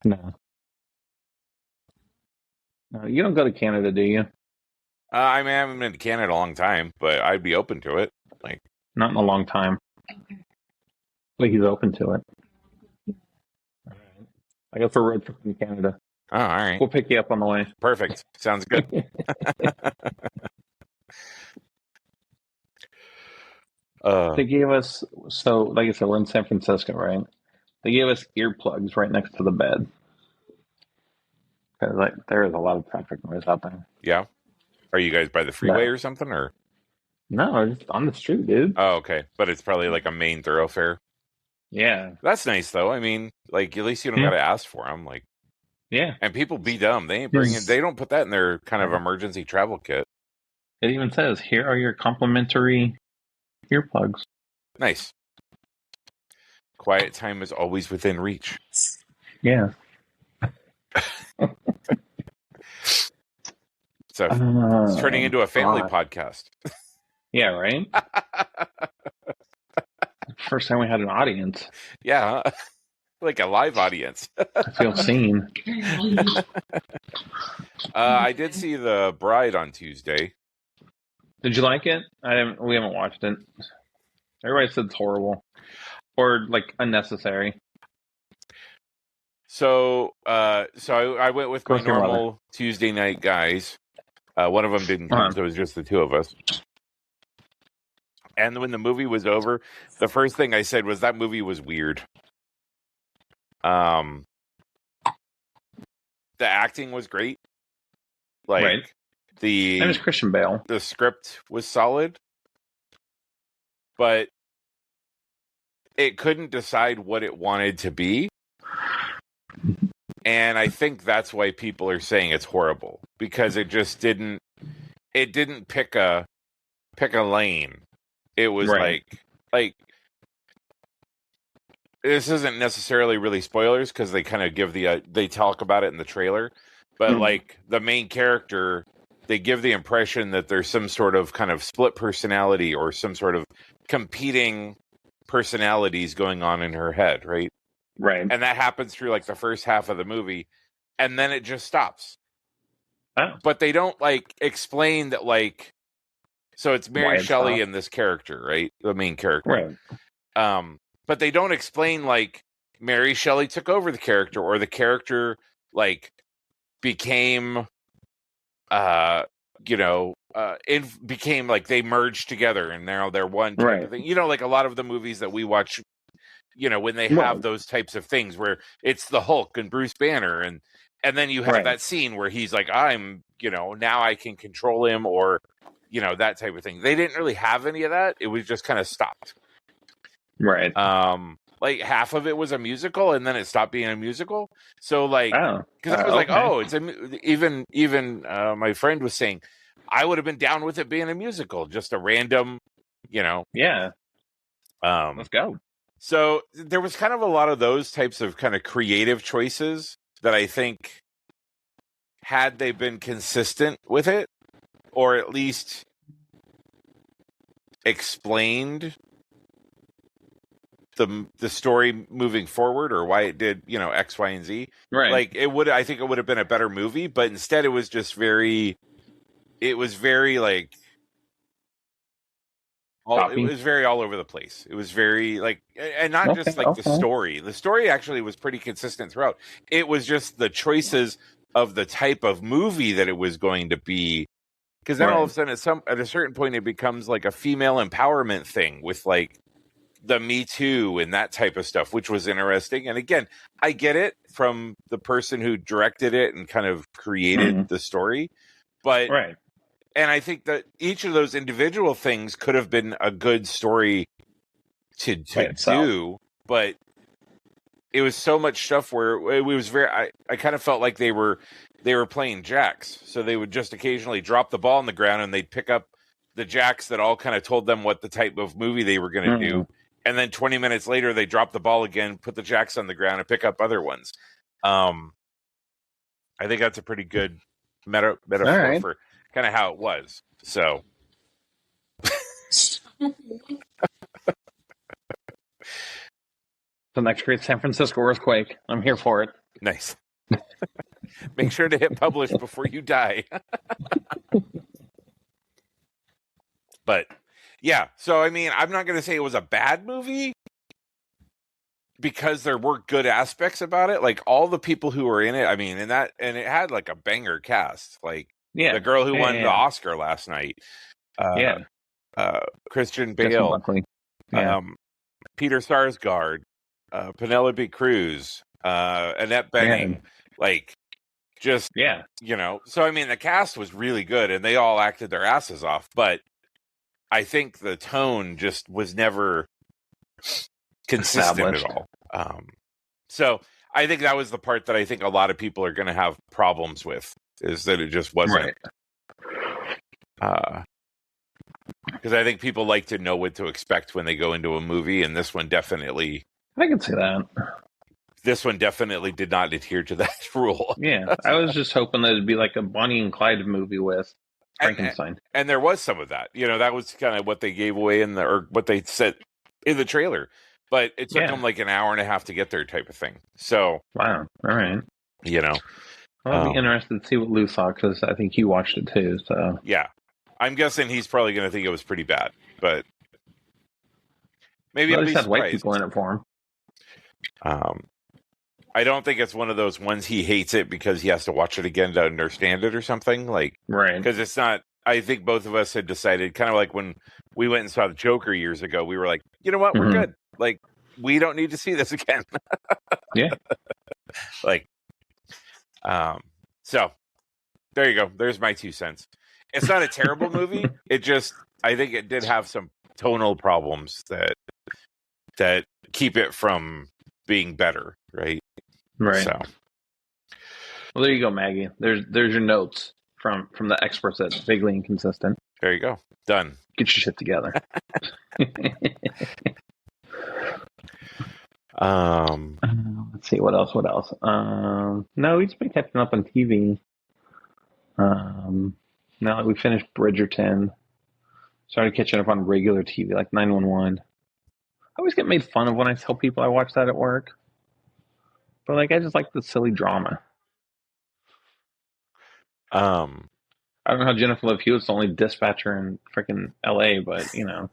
No. No, you don't go to Canada, do you? I mean, I haven't been to Canada a long time, but I'd be open to it. Like, not in a long time. But he's open to it. All right. I go for a road trip in Canada. Oh, all right. We'll pick you up on the way. Perfect. Sounds good. They gave us, so like I said, we're in San Francisco, right? They gave us earplugs right next to the bed. Because there is a lot of traffic noise out there. Yeah. Are you guys by the freeway or something? Or no, just on the street, dude. Oh, okay. But it's probably like a main thoroughfare. Yeah. That's nice, though. I mean, like, at least you don't got to ask for them. Like, yeah. And people be dumb. They ain't bringing. They don't put that in their kind of emergency travel kit. It even says, here are your complimentary earplugs. Nice. Quiet time is always within reach. Yeah. So it's turning into a family podcast. Yeah, right? First time we had an audience. Yeah, like a live audience. I feel seen. I did see The Bride on Tuesday. Did you like it? We haven't watched it. Everybody said it's horrible. Or, like, unnecessary. So I went with my Go with your normal Tuesday night guys. One of them didn't come, so it was just the two of us. And when the movie was over, the first thing I said was that movie was weird. The acting was great. Like Right. And it's Christian Bale. The script was solid, but it couldn't decide what it wanted to be. And I think that's why people are saying it's horrible, because it just didn't pick a lane. It was like this isn't necessarily really spoilers, because they kind of give they talk about it in the trailer, but like the main character, they give the impression that there's some sort of kind of split personality or some sort of competing personalities going on in her head, right? Right. And that happens through like the first half of the movie, and then it just stops. Oh. But they don't like explain that, like, so it's Mary Shelley and this character, right? The main character. Right. But they don't explain like Mary Shelley took over the character, or the character like became became like they merged together and now they're one type of thing. You know, like a lot of the movies that we watch, you know, when they have those types of things where it's the Hulk and Bruce Banner, and then you have that scene where he's like, I'm, you know, now I can control him, or, you know, that type of thing. They didn't really have any of that. It was just kind of stopped. Right. Like half of it was a musical, and then it stopped being a musical. So like, because I was like, oh, it's even my friend was saying, I would have been down with it being a musical, just a random, you know. Yeah. Let's go. So there was kind of a lot of those types of kind of creative choices that I think, had they been consistent with it, or at least explained the story moving forward, or why it did, you know, X, Y, and Z. Right. Like I think it would have been a better movie, but instead it was just very like, it was very all over the place. It was very like, and not just like the story. The story actually was pretty consistent throughout. It was just the choices of the type of movie that it was going to be. Because then all of a sudden, at a certain point, it becomes like a female empowerment thing with like the Me Too and that type of stuff, which was interesting. And again, I get it from the person who directed it and kind of created the story, but and I think that each of those individual things could have been a good story to do, but it was so much stuff where it was very. I kind of felt like they were playing jacks, so they would just occasionally drop the ball on the ground and they'd pick up the jacks that all kind of told them what the type of movie they were going to do. And then 20 minutes later, they drop the ball again, put the jacks on the ground, and pick up other ones. I think that's a pretty good metaphor for kind of how it was. So, the next great San Francisco earthquake. I'm here for it. Nice. Make sure to hit publish before you die. But yeah, so I mean, I'm not going to say it was a bad movie, because there were good aspects about it. Like all the people who were in it, I mean, and it had like a banger cast. Like the girl who won the Oscar last night, Christian Bale, Peter Sarsgaard, Penelope Cruz, Annette Bening, like just you know. So I mean, the cast was really good, and they all acted their asses off, but I think the tone just was never consistent at all. So I think that was the part that I think a lot of people are going to have problems with, is that it just wasn't. Because I think people like to know what to expect when they go into a movie, and this one definitely can see that. This one definitely did not adhere to that rule. Yeah, I was just hoping that it'd be like a Bonnie and Clyde movie with Frankenstein. And there was some of that. That was kind of what they gave away or what they said in the trailer. But it took them like an hour and a half to get there, type of thing. So wow, all right. I'll be interested to see what Lou thought, because I think he watched it too. So yeah, I'm guessing he's probably going to think it was pretty bad, but maybe at I'll least be had white surprised. people in it for him. I don't think it's one of those ones he hates it because he has to watch it again to understand it or something. Like, right? Because it's not. I think both of us had decided, kind of like when we went and saw the Joker years ago, we were like, you know what, we're good. Like, we don't need to see this again. Yeah. So there you go. There's my 2 cents. It's not a terrible movie. I think it did have some tonal problems that keep it from being better, right? Right. So, well, there you go, Maggie. There's your notes from the experts at Vaguely Inconsistent. There you go. Done. Get your shit together. Let's see what else. No, we've just been catching up on TV. Now that we finished Bridgerton, started catching up on regular TV like 911. I always get made fun of when I tell people I watch that at work, but like I just like the silly drama. I don't know how Jennifer Love Hewitt's the only dispatcher in freaking LA, but and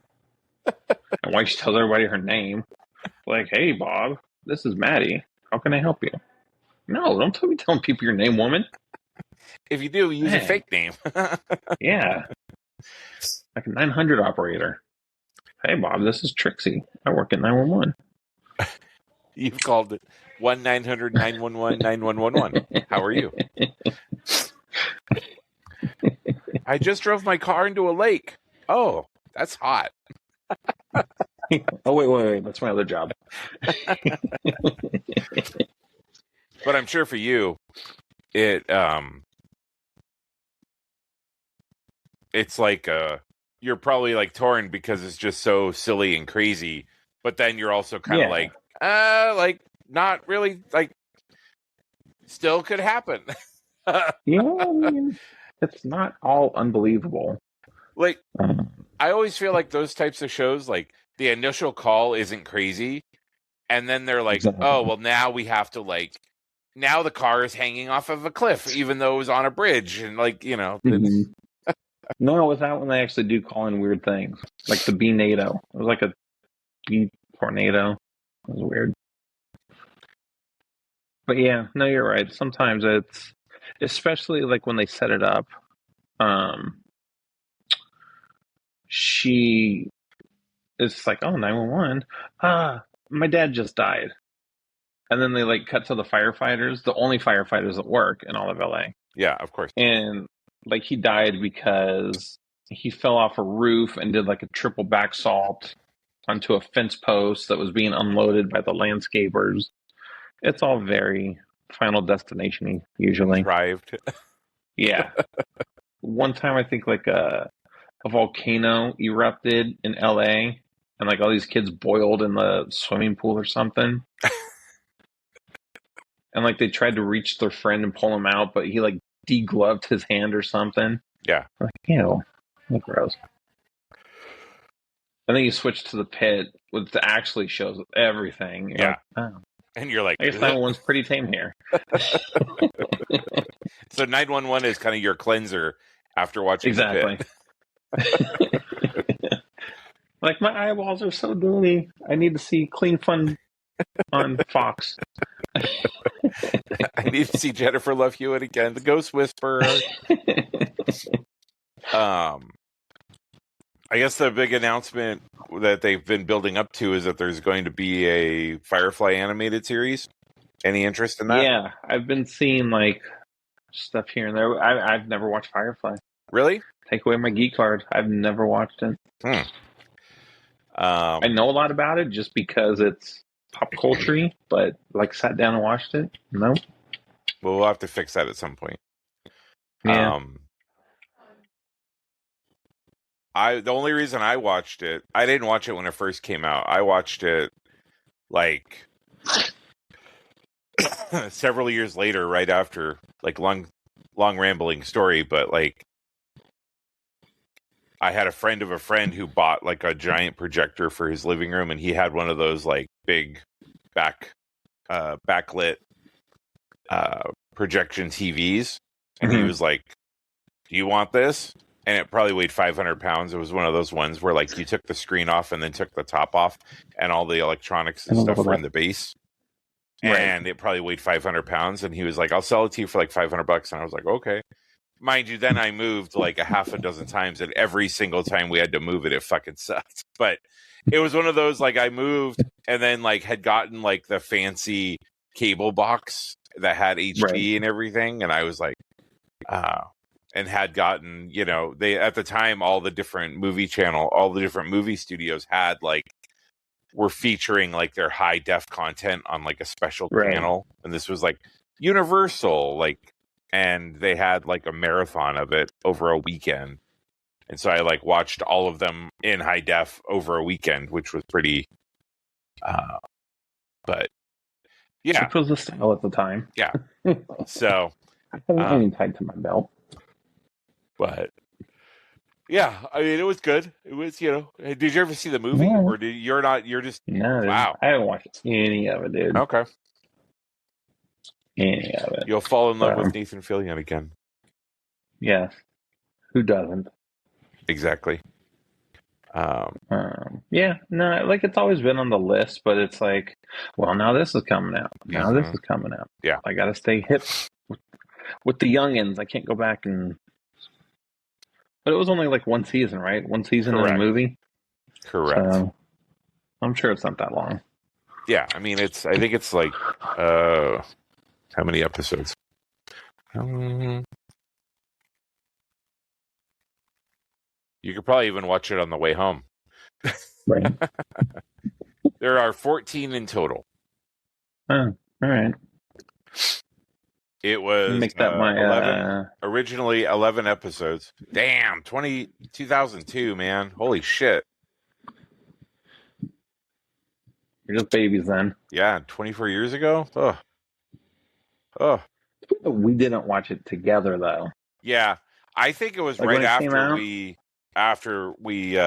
why she tells everybody her name. Like, hey, Bob, this is Maddie. How can I help you? No, don't tell me telling people your name, woman. If you do, use a fake name. Yeah. Like a 900 operator. Hey, Bob, this is Trixie. I work at 911. You've called it 1-900-911-9111. How are you? I just drove my car into a lake. Oh, that's hot. Oh, wait. That's my other job. But I'm sure for you, it's like you're probably like torn because it's just so silly and crazy. But then you're also kind of like not really, like still could happen. Yeah, I mean, it's not all unbelievable. Like, I always feel like those types of shows, like the initial call isn't crazy, and then they're like, Exactly. oh, well, now we have to now the car is hanging off of a cliff, even though it was on a bridge, and Mm-hmm. No, it was that when they actually do call in weird things, like the B-NATO. It was like a B-tornado. It was weird. But yeah, no, you're right. Sometimes it's, especially like when they set it up, she is like, oh, 911. My dad just died. And then they like cut to the firefighters, the only firefighters that work in all of LA. Yeah, of course. And like he died because he fell off a roof and did like a triple back salt onto a fence post that was being unloaded by the landscapers. It's all very Final Destination-y, usually. Contrived. Yeah. One time I think like a volcano erupted in LA and like all these kids boiled in the swimming pool or something. And like they tried to reach their friend and pull him out, but he like degloved his hand or something. Yeah. Like, ew, look gross. And then you switch to the pit, which actually shows everything. You're Yeah. like, oh. And you're like, I guess 911's pretty tame here. So 911 is kind of your cleanser after watching Exactly. The pit. Like, my eyeballs are so dirty. I need to see Clean Fun on Fox. I need to see Jennifer Love Hewitt again, the Ghost Whisperer. I guess the big announcement that they've been building up to is that there's going to be a Firefly animated series. Any interest in that? Yeah, I've been seeing like stuff here and there. I've never watched Firefly. Really? Take away my geek card. I've never watched it. I know a lot about it just because it's pop culture, but like sat down and watched it. No. Well, we'll have to fix that at some point. Yeah. The only reason I watched it, I didn't watch it when it first came out. I watched it like several years later, right after, like long rambling story, but like I had a friend of a friend who bought like a giant projector for his living room, and he had one of those like big backlit projection TVs, and he was like, "Do you want this?" And it probably weighed 500 pounds. It was one of those ones where like you took the screen off and then took the top off, and all the electronics and stuff were in the base. Right. And it probably weighed 500 pounds. And he was like, "I'll sell it to you for like $500. And I was like, "Okay." Mind you, then I moved like a half a dozen times, and every single time we had to move it, it fucking sucked. But it was one of those, like, I moved and then like had gotten like the fancy cable box that had HD and everything, and I was like, and had gotten, you know, they at the time all the different movie studios had like were featuring like their high def content on like a special channel, and this was like Universal, like, and they had like a marathon of it over a weekend, and so I like watched all of them in high def over a weekend, which was pretty. But yeah, it was the style at the time. Yeah, so I haven't anything tied to my belt. But yeah, I mean, it was good. It was, you know. Did you ever see the movie, or you're just no? Wow, I haven't watched any of it, dude. Okay, any of it. You'll fall in love with Nathan Fillion again. Yes, who doesn't? Exactly. Yeah, no, like it's always been on the list, but it's like, well, now this is coming out. Now this is coming out. Yeah, I got to stay hip with the youngins. I can't go back and. But it was only like one season, right? One season in a movie. Correct. So, I'm sure it's not that long. Yeah, I mean, I think it's like, how many episodes? You could probably even watch it on the way home. Right. There are 14 in total. Oh, all right. It was make that my 11, originally 11 episodes. Damn, 2002, man. Holy shit. You're just babies then. Yeah, 24 years ago? We didn't watch it together, though. Yeah, I think it was like right after we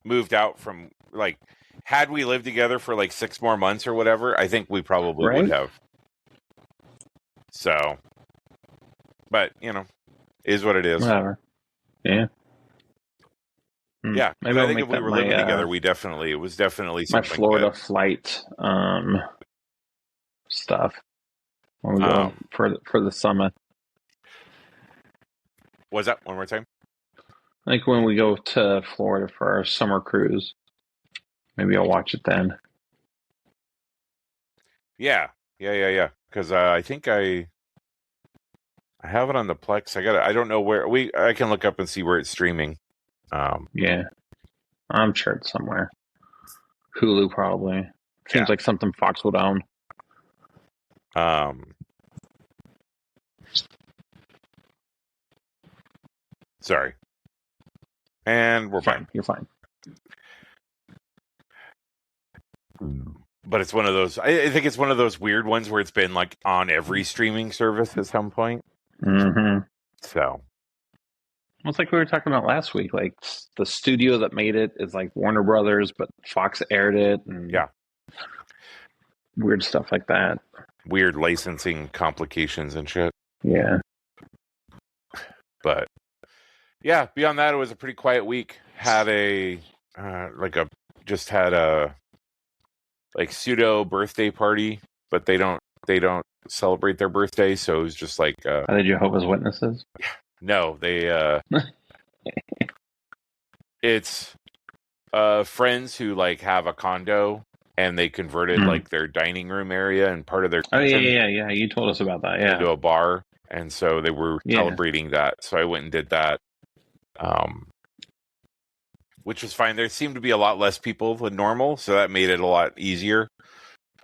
moved out from, like, had we lived together for like 6 more months or whatever, I think we probably would have. So, but, you know, is what it is. Whatever. Yeah. Yeah, maybe I think if we were living together, it was definitely something my Florida good. flight stuff when we go for the summer. Was that one more time? Like when we go to Florida for our summer cruise, maybe I'll watch it then. Yeah. Because I think I have it on the Plex. I don't know where I can look up and see where it's streaming. Yeah, I'm sure it's somewhere. Hulu probably. Seems like something Fox would own. Sorry. And we're fine. You're fine. But it's one of those. I think it's one of those weird ones where it's been like on every streaming service at some point. Mm-hmm. So, well, it's like we were talking about last week. Like the studio that made it is like Warner Brothers, but Fox aired it, and weird stuff like that. Weird licensing complications and shit. Yeah. But yeah, beyond that, it was a pretty quiet week. Had a pseudo birthday party, but they don't celebrate their birthday, so it was just like Are they Jehovah's Witnesses? No, they it's friends who like have a condo and they converted like their dining room area and part of their kitchen yeah, you told us about that, into a bar, and so they were celebrating that, so I went and did that. Which was fine. There seemed to be a lot less people than normal, so that made it a lot easier.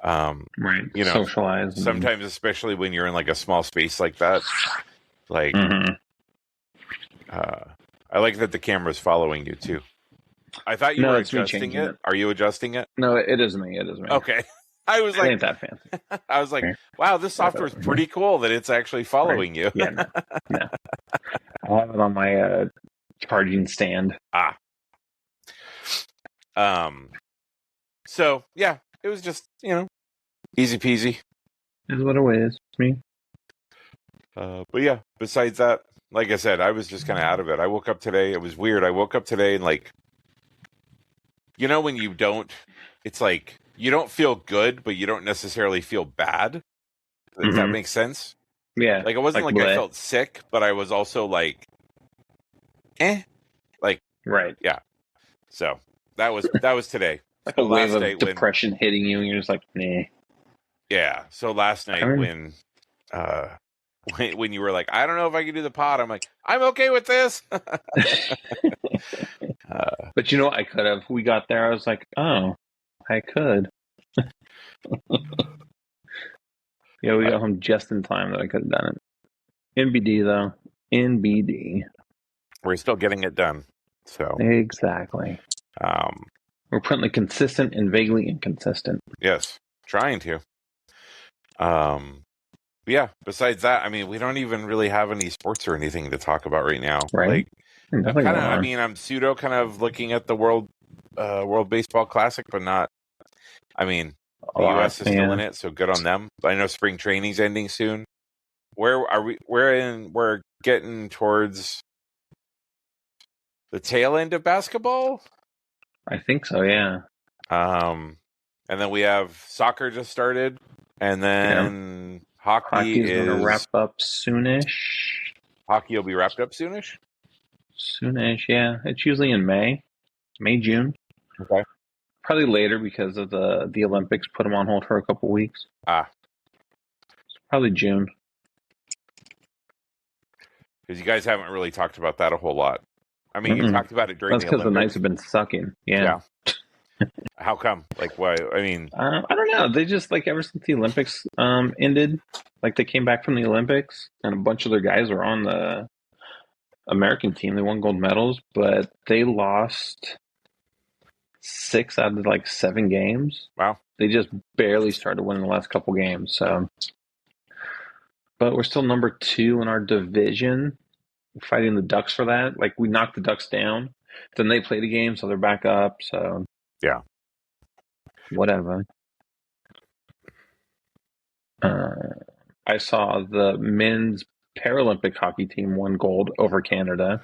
Right. You know, socialize. Sometimes, especially when you're in like a small space like that, like, I like that the camera's following you too. I thought you were it's me adjusting changing it. Are you adjusting it? No, it is me. It is me. Okay. I was It like, ain't that fancy. I was like, wow, this software's pretty cool that it's actually following you. Yeah, no. I have it on my charging stand. So yeah, it was just, easy peasy. Is what it is. Me. But yeah, besides that, like I said, I was just kind of out of it. I woke up today. It was weird. I woke up today and when you don't, it's like you don't feel good, but you don't necessarily feel bad. If that makes sense. Yeah. Like it wasn't like I felt sick, but I was also like, right. Yeah. So that was today. Like a wave of depression hitting you, and you're just like, nah. Yeah. So last night when you were like, I don't know if I can do the pod, I'm like, I'm okay with this. But you know what? I could have. We got there. I was like, oh, I could. Yeah, we got home just in time that I could have done it. NBD though. NBD. We're still getting it done. So exactly. We're apparently consistent and vaguely inconsistent. Yes, trying to. Yeah. Besides that, I mean, we don't even really have any sports or anything to talk about right now. Right. Like, I'm pseudo kind of looking at the World Baseball Classic, but not. I mean, the U.S. is still in it, so good on them. I know spring training's ending soon. Where are we? We're getting towards the tail end of basketball. I think so. Yeah. And then we have soccer just started, and then hockey's going to wrap up soonish. Hockey will be wrapped up soonish. Soonish, yeah. It's usually in May, June. Okay. Probably later because of the Olympics. Put them on hold for a couple weeks. It's probably June. Because you guys haven't really talked about that a whole lot. I mean, you talked about it during the Olympics. That's because the Knights have been sucking. Yeah. How come? Like, why? I mean, I don't know. They just ever since the Olympics ended, they came back from the Olympics, and a bunch of their guys were on the American team. They won gold medals, but they lost 6 out of 7 games. Wow. They just barely started winning the last couple games. So, but we're still number 2 in our division, fighting the Ducks for that. We knocked the Ducks down, then they played a game, so they're back up. So yeah, whatever. I saw the men's Paralympic hockey team won gold over Canada.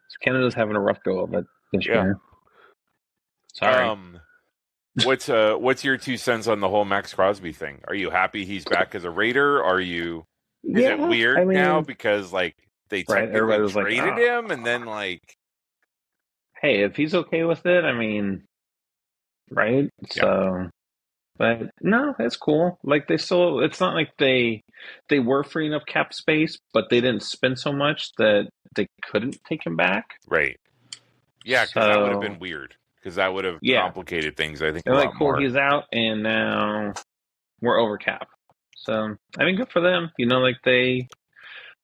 So Canada's having a rough go of it this year. Sorry. What's your 2 cents on the whole Max Crosby thing? Are you happy he's back as a Raider? Is it weird now because they technically traded him and then hey, if he's okay with it, I mean, right? Yeah. So, but no, it's cool. They still, it's not like they were freeing up cap space, but they didn't spend so much that they couldn't take him back. Right. Yeah, because that would have been weird. Because that would have complicated things, I think, a lot more. He's out, and now we're over cap. So, I mean, good for them.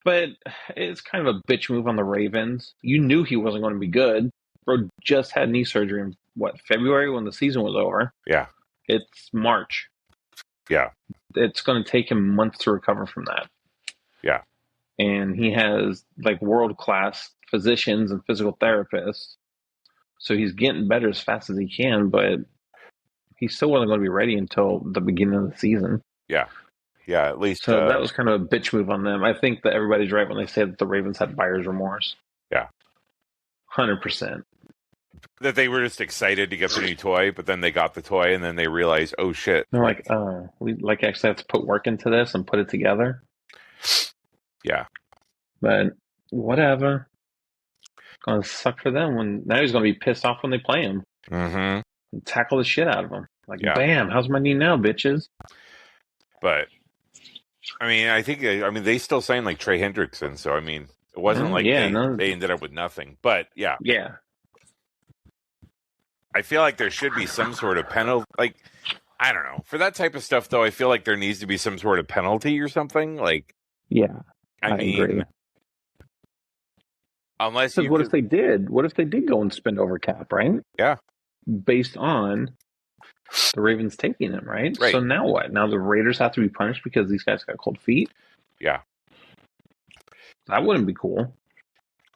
But it's kind of a bitch move on the Ravens. You knew he wasn't going to be good. Bro just had knee surgery in, February when the season was over? Yeah. It's March. Yeah. It's going to take him months to recover from that. Yeah. And he has, world-class physicians and physical therapists. So he's getting better as fast as he can, but he still wasn't going to be ready until the beginning of the season. Yeah. Yeah, at least. So that was kind of a bitch move on them. I think that everybody's right when they say that the Ravens had buyer's remorse. Yeah. 100%. That they were just excited to get the new toy, but then they got the toy and then they realized, oh shit. They're like, oh, we actually have to put work into this and put it together. Yeah. But whatever. Going to suck for them when now he's going to be pissed off when they play him. Mm-hmm. And tackle the shit out of him. Bam, how's my knee now, bitches? But I mean, they still signed Trey Hendrickson, so I mean, it wasn't they ended up with nothing. But yeah, I feel like there should be some sort of penalty. I don't know, for that type of stuff though. I feel like there needs to be some sort of penalty or something. Yeah, I mean, agree. Unless Because you what could, if they did? What if they did go and spend over cap, right? Yeah. Based on the Ravens taking him, right? Right. So now what? Now the Raiders have to be punished because these guys got cold feet? Yeah. That wouldn't be cool.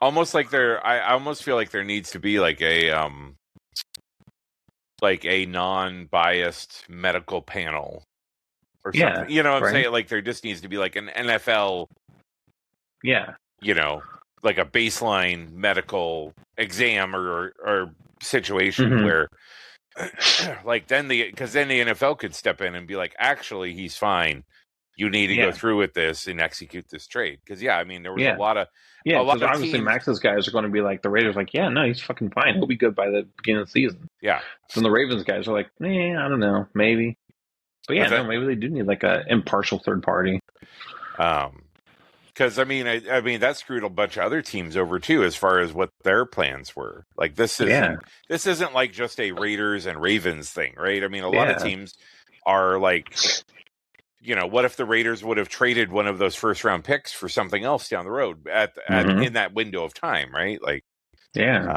Almost like I almost feel like there needs to be like a non-biased medical panel or something. You know what I'm right. saying? Like there just needs to be like an NFL, Yeah. you know, like a baseline medical exam or situation Mhm. where like because then the NFL could step in and be like, actually, he's fine. You need to go through with this and execute this trade. Because I mean, there was a lot of because obviously teams. Max's guys are going to be like the Raiders, like, yeah, no, he's fucking fine. He'll be good by the beginning of the season. Yeah. Then the Ravens guys are like, I don't know, maybe. But yeah, maybe they do need like a impartial third party. Because I mean that screwed a bunch of other teams over too, as far as what their plans were. Like this isn't like just a Raiders and Ravens thing, right? I mean, a lot of teams are like, what if the Raiders would have traded one of those first round picks for something else down the road in that window of time, right? Like, I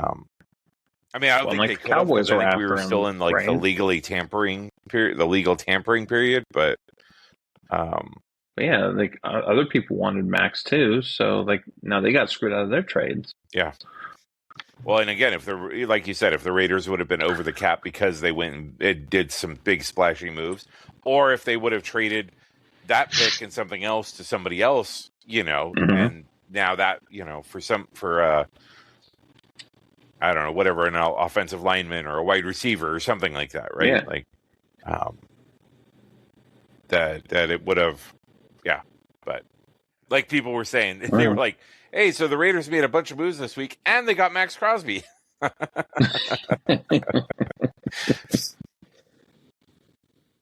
mean, I don't think they could have, because I think we were still in like the legal tampering period, but yeah, like other people wanted Max too, so like now they got screwed out of their trades. Yeah. Well, and again, like you said, if the Raiders would have been over the cap because they went and did some big splashy moves, or if they would have traded that pick and something else to somebody else, and now that for I don't know, whatever, an offensive lineman or a wide receiver or something like that, right? Yeah. Like that it would have. Yeah, but like people were saying, they were like, hey, so the Raiders made a bunch of moves this week, and they got Max Crosby. Oh,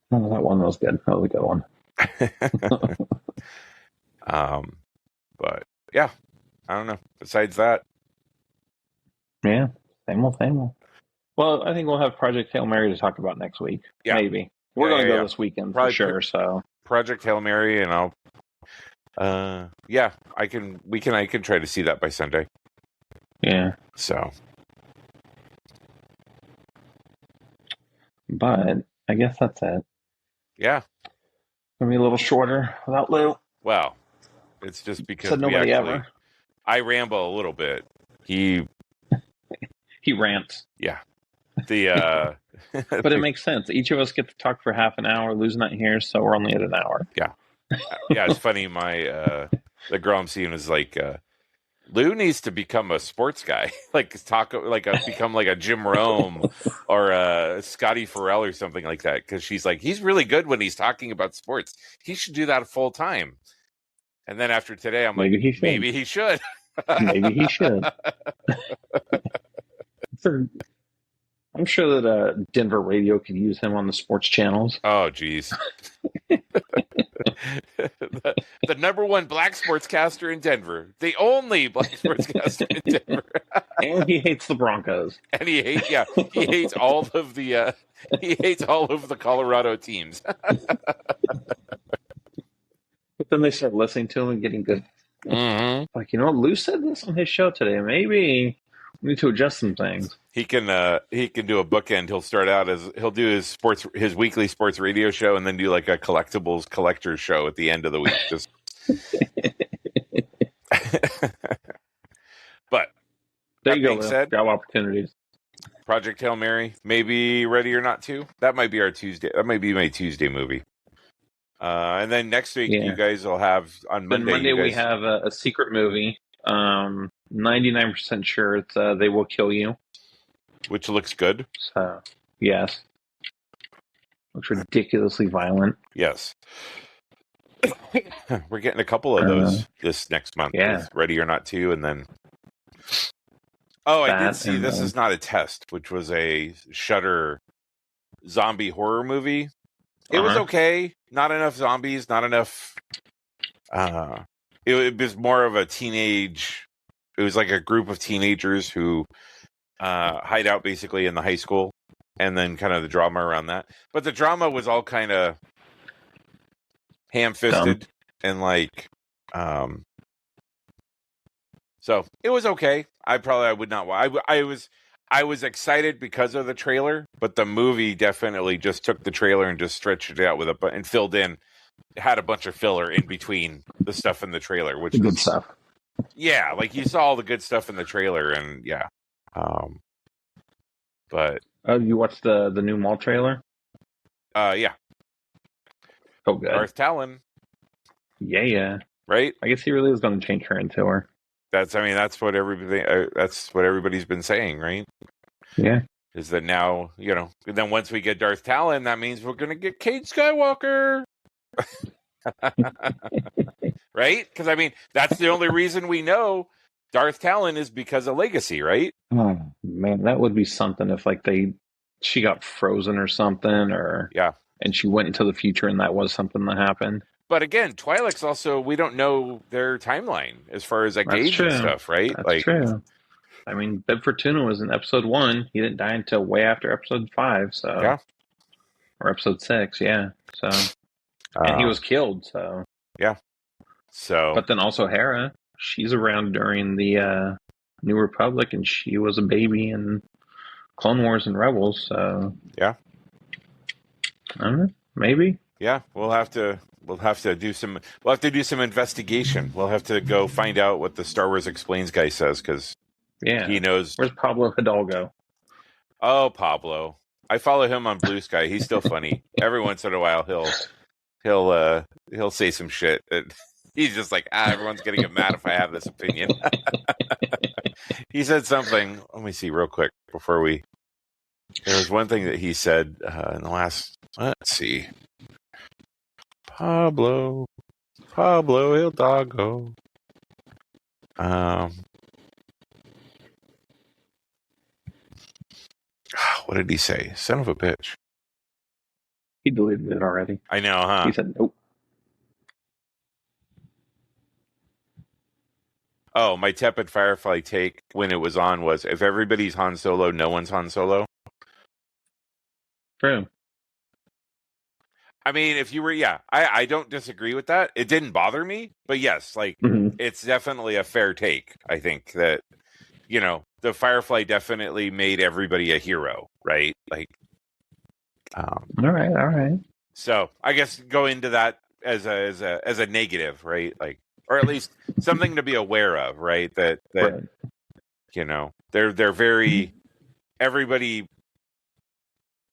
that one was good. That was a good one. But yeah, I don't know. Besides that, yeah, same old. Well, I think we'll have Project Hail Mary to talk about next week. Yeah. Maybe we're going to go this weekend probably for sure. So Project Hail Mary, and I'll. I can try to see that by Sunday. Yeah. So. But I guess that's it. Yeah. Gonna be a little shorter without Lou. Well, it's just because said nobody ever. I ramble a little bit. He rants. Yeah. The but it makes sense. Each of us get to talk for half an hour. Lou's not here, so we're only at an hour. Yeah. Yeah, it's funny. My the girl I'm seeing is like, Lou needs to become a sports guy, become like a Jim Rome or a Scotty Farrell or something like that. Because she's like, he's really good when he's talking about sports. He should do that full time. And then after today, I'm maybe like, he should. Maybe he should. Maybe he should. I'm sure that Denver radio could use him on the sports channels. Oh, geez. the number one black sportscaster in Denver. The only black sportscaster in Denver. And he hates the Broncos. And he hates all of the Colorado teams. But then they start listening to him and getting good. Mm-hmm. Like, what? Lou said this on his show today. Maybe we need to adjust some things. He can do a bookend. He'll do his weekly sports radio show, and then do like a collectibles collector's show at the end of the week. Just but there you go. Said, job opportunities. Project Hail Mary, maybe Ready or Not 2. That might be our Tuesday. That might be my Tuesday movie. And then next week you guys will have on Monday. Then Monday we have a secret movie. 99% sure it's They Will Kill You, which looks good. So yes, looks ridiculously violent. Yes. We're getting a couple of those this next month. Yeah, Ready or Not 2, and then I did see This Is Not a Test, which was a Shudder zombie horror movie. It was okay. Not enough zombies. Not enough. It was more of a teenage. It was like a group of teenagers who hide out basically in the high school, and then kind of the drama around that. But the drama was all kind of ham-fisted and like. So it was okay. I would not watch. I was excited because of the trailer, but the movie definitely just took the trailer and just stretched it out and filled in. Had a bunch of filler in between the stuff in the trailer, which The was good stuff. Yeah, like you saw all the good stuff in the trailer, and yeah. But You watched the new mall trailer? yeah, Oh, good. Darth Talon, Yeah. right? I guess he really is going to change her into her. That's what everybody's been saying, right? Yeah. Is that now, and then once we get Darth Talon, that means we're going to get Kate Skywalker. Right? Because, I mean, that's the only reason we know Darth Talon is because of Legacy, right? Oh, man, that would be something if, like, she got frozen or something, Yeah. and she went into the future and that was something that happened. But again, Twi'leks also, we don't know their timeline as far as like That's age true. and stuff, right? That's true. I mean, Bib Fortuna was in episode 1. He didn't die until way after episode 5, so. Yeah. Or episode 6, yeah. So. And he was killed, so. Yeah. So. But then also Hera, she's around during the New Republic, and she was a baby in Clone Wars and Rebels, so. Yeah. I don't know, maybe. Yeah, we'll have to do some investigation. We'll have to go find out what the Star Wars Explains guy says, because he knows. Where's Pablo Hidalgo? Oh, Pablo! I follow him on Blue Sky. He's still funny. Every once in a while, he'll say some shit. He's just like, everyone's gonna get mad if I have this opinion. He said something. Let me see real quick before we. There was one thing that he said in the last. Let's see. Pablo Hidalgo. What did he say? Son of a bitch. He deleted it already. I know, huh? He said nope. Oh, my tepid Firefly take when it was on was, if everybody's Han Solo, no one's Han Solo. True. I mean, if you were, I don't disagree with that. It didn't bother me, but yes, like, It's definitely a fair take. I think that, the Firefly definitely made everybody a hero, right? Like, all right. So I guess go into that as a negative, right? Like, or at least something to be aware of, right? That right. They're very everybody.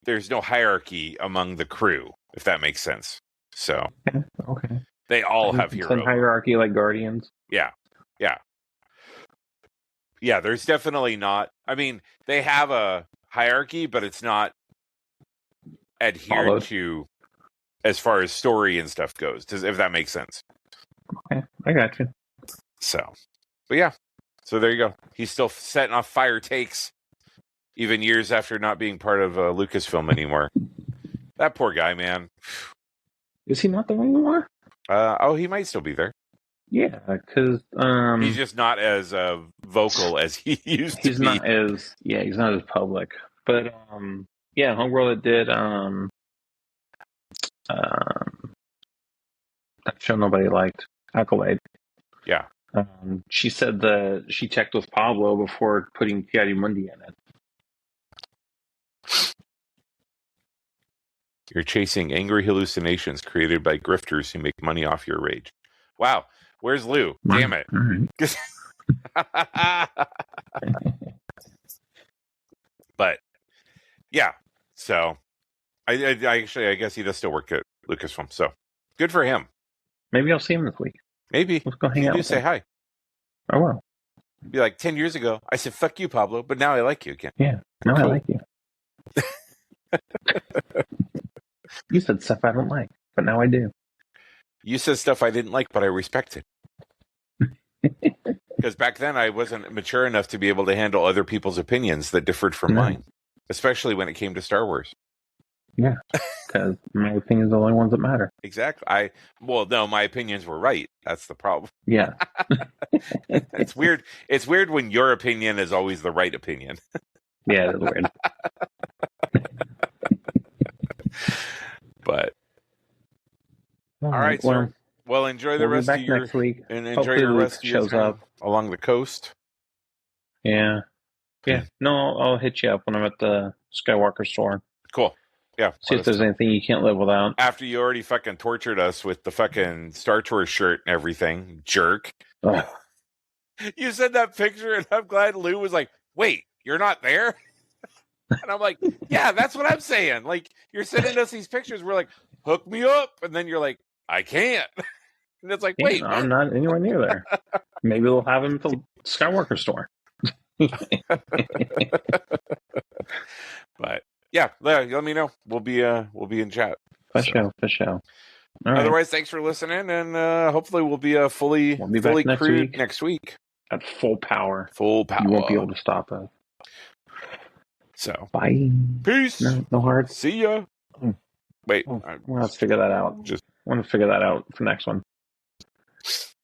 There's no hierarchy among the crew, if that makes sense. So okay. They all have heroes. Some hierarchy like Guardians. Yeah. There's definitely not. I mean, they have a hierarchy, but it's not adhered to as far as story and stuff goes. If that makes sense. Okay, I got you. So, but yeah. So there you go. He's still setting off fire takes, even years after not being part of Lucasfilm anymore. That poor guy, man. Is he not there anymore? He might still be there. Yeah, because he's just not as vocal as he used to be. He's not as public. But Homegirl that did that show nobody liked, Accolade. Yeah. She said that she checked with Pablo before putting Kiadi Mundi in it. You're chasing angry hallucinations created by grifters who make money off your rage. Wow. Where's Lou? Damn it. But, yeah. So, I guess he does still work at Lucasfilm. So, good for him. Maybe I'll see him this week. Maybe. Let's go hang out. You say hi. I will. Be like, 10 years ago, I said, fuck you, Pablo, but now I like you again. Yeah. Now I like you. You said stuff I don't like, but now I do. You said stuff I didn't like, but I respected. Because back then I wasn't mature enough to be able to handle other people's opinions that differed from mine, especially when it came to Star Wars. Yeah, because my opinions are the only ones that matter. Exactly. No, my opinions were right. That's the problem. Yeah. It's weird. It's weird when your opinion is always the right opinion. Yeah, that's weird. But all right, sir. Well, enjoy the rest of your next week. and enjoy your rest of your time along the coast. Yeah. Yeah. No, I'll hit you up when I'm at the Skywalker store. Cool. Yeah. See if there's anything you can't live without. After you already fucking tortured us with the fucking Star Tours shirt and everything, jerk. Ugh. You sent that picture, and I'm glad Lou was like, wait, you're not there? And I'm like, yeah, that's what I'm saying. Like, you're sending us these pictures. We're like, hook me up. And then you're like, I can't. And it's like, wait, I'm not anywhere near there. Maybe they'll have him at the Skywalker store. But yeah, let me know. We'll be in chat. For sure. All right. Otherwise, thanks for listening, and hopefully we'll be fully back next crewed week. next week At full power. You won't be able to stop us. So bye. Peace. No hearts. See ya. Wait, we'll have to figure that out. Just want to figure that out for next one.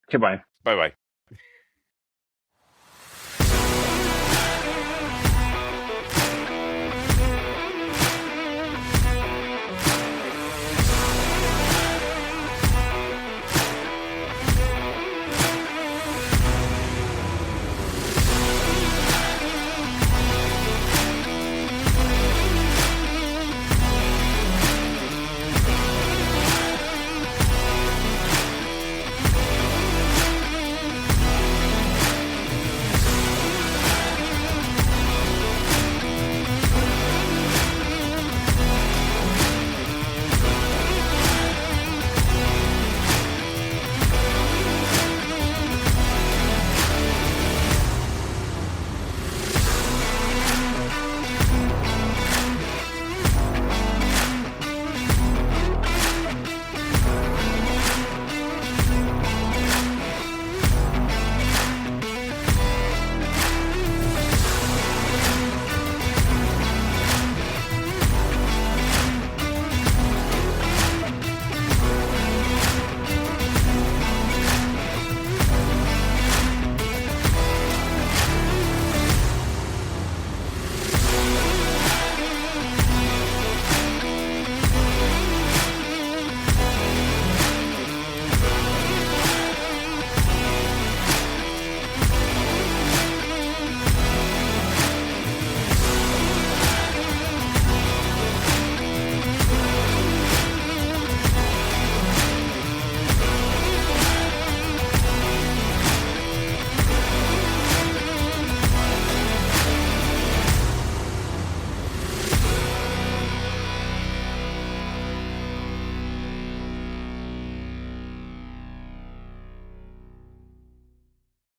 Okay, bye. Bye.